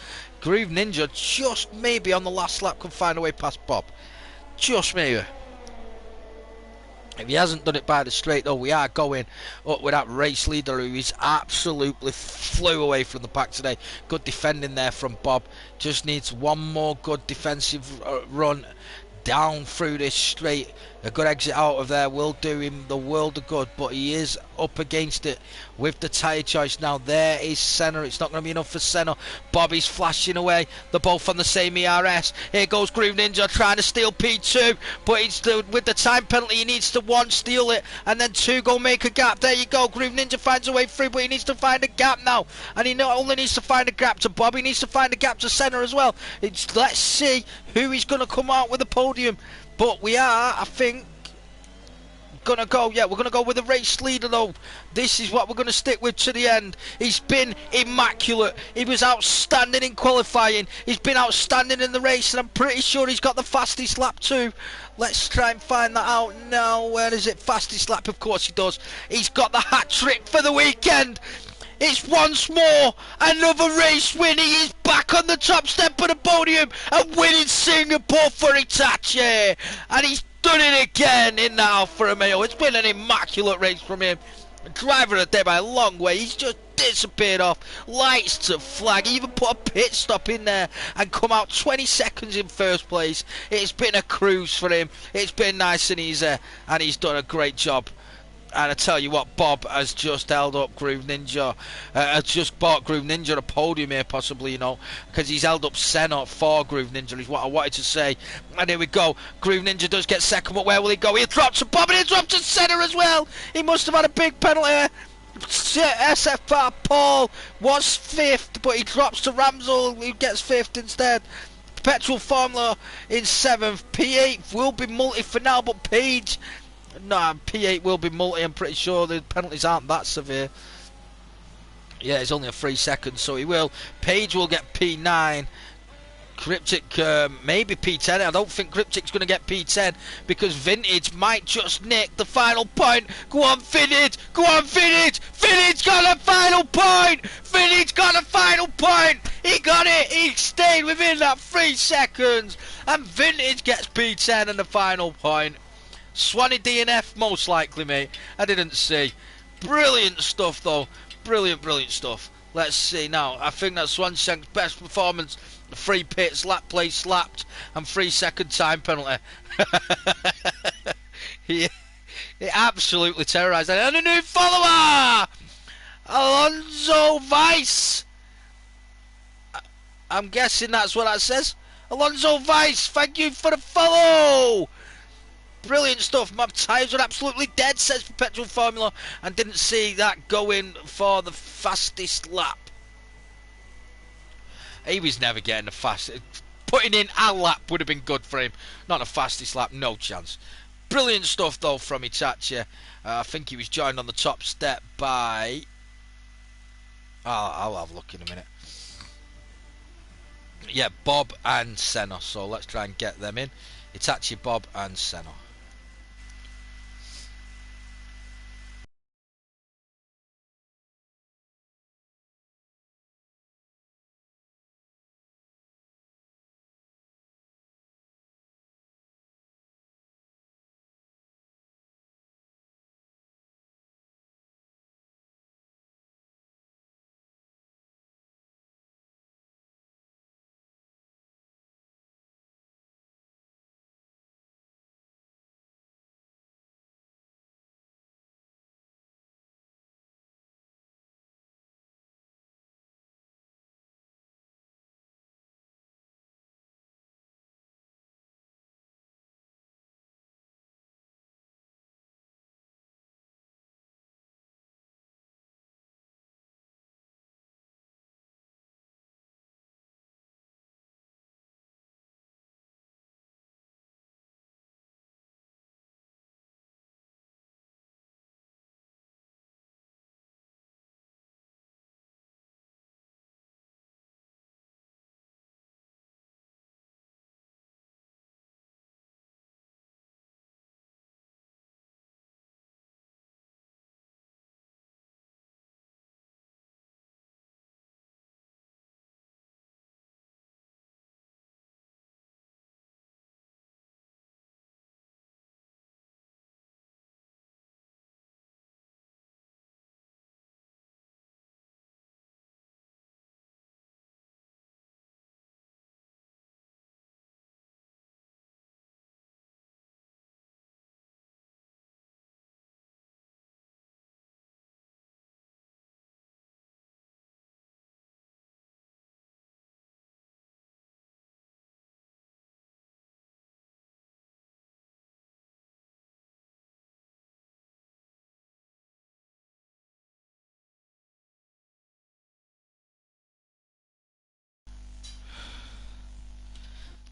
Groove Ninja just maybe on the last lap can find a way past Bob, just maybe. If he hasn't done it by the straight though, we are going up with that race leader who is absolutely flew away from the pack today. Good defending there from Bob. Just needs one more good defensive run down through this straight. A good exit out of there will do him the world of good, but he is up against it with the tyre choice now. There is Senna. It's not going to be enough for Senna. Bobby's flashing away. They're both on the same ERS. Here goes Groove Ninja trying to steal P2, but with the time penalty he needs to one steal it and then two go make a gap. There you go. Groove Ninja finds a way through, but he needs to find a gap now, and he not only needs to find a gap to Bob, he needs to find a gap to Senna as well. Let's see who is going to come out with the podium. But we are, I think, gonna go, yeah, we're gonna go with the race leader though. This is what we're gonna stick with to the end. He's been immaculate. He was outstanding in qualifying. He's been outstanding in the race, and I'm pretty sure he's got the fastest lap too. Let's try and find that out now. Where is it? Fastest lap, of course he does. He's got the hat trick for the weekend. It's once more another race win. He is back on the top step of the podium and winning Singapore for Hitachi. And he's done it again in the Alfa Romeo. It's been an immaculate race from him. Driver of the day by a long way. He's just disappeared off. Lights to flag. He even put a pit stop in there and come out 20 seconds in first place. It's been a cruise for him. It's been nice and easy, and he's done a great job. And I tell you what, Bob has just held up Groove Ninja. Has just bought Groove Ninja a podium here, possibly, you know, because he's held up Senna for Groove Ninja, is what I wanted to say. And here we go. Groove Ninja does get second, but where will he go? He'll drop to Bob, and he'll drop to Senna as well. He must have had a big penalty. SFR Paul was fifth, but he drops to Ramsel, who gets fifth instead. Petrol Formula in seventh. P8 will be multi for now, but Page... No, P8 will be multi. I'm pretty sure the penalties aren't that severe. Yeah, it's only a 3 seconds, so he will. Page will get P9. Cryptic maybe P10. I don't think Cryptic's going to get P10 because Vintage might just nick the final point. Go on, Vintage! Go on, Vintage! Vintage got a final point! Vintage got a final point! He got it! He stayed within that 3 seconds! And Vintage gets P10 and the final point. Swanee DNF, most likely, mate. I didn't see. Brilliant stuff, though. Brilliant stuff. Let's see now. I think that's Swanshank's best performance. 3 pits, lap place slapped, and 3 second time penalty. he absolutely terrorised. And a new follower! Alonso Weiss. I'm guessing that's what that says. Alonso Weiss, thank you for the follow! Brilliant stuff. My tyres were absolutely dead, says Perpetual Formula, and didn't see that going for the fastest lap. He was never getting the fastest. Putting in a lap would have been good for him. Not the fastest lap, no chance. Brilliant stuff, though, from Hitachi. I think he was joined on the top step by... I'll have a look in a minute. Yeah, Bob and Senna. So let's try and get them in. Hitachi, Bob and Senna.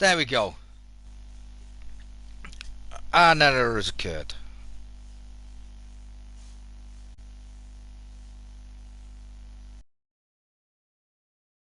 There we go. An error has occurred.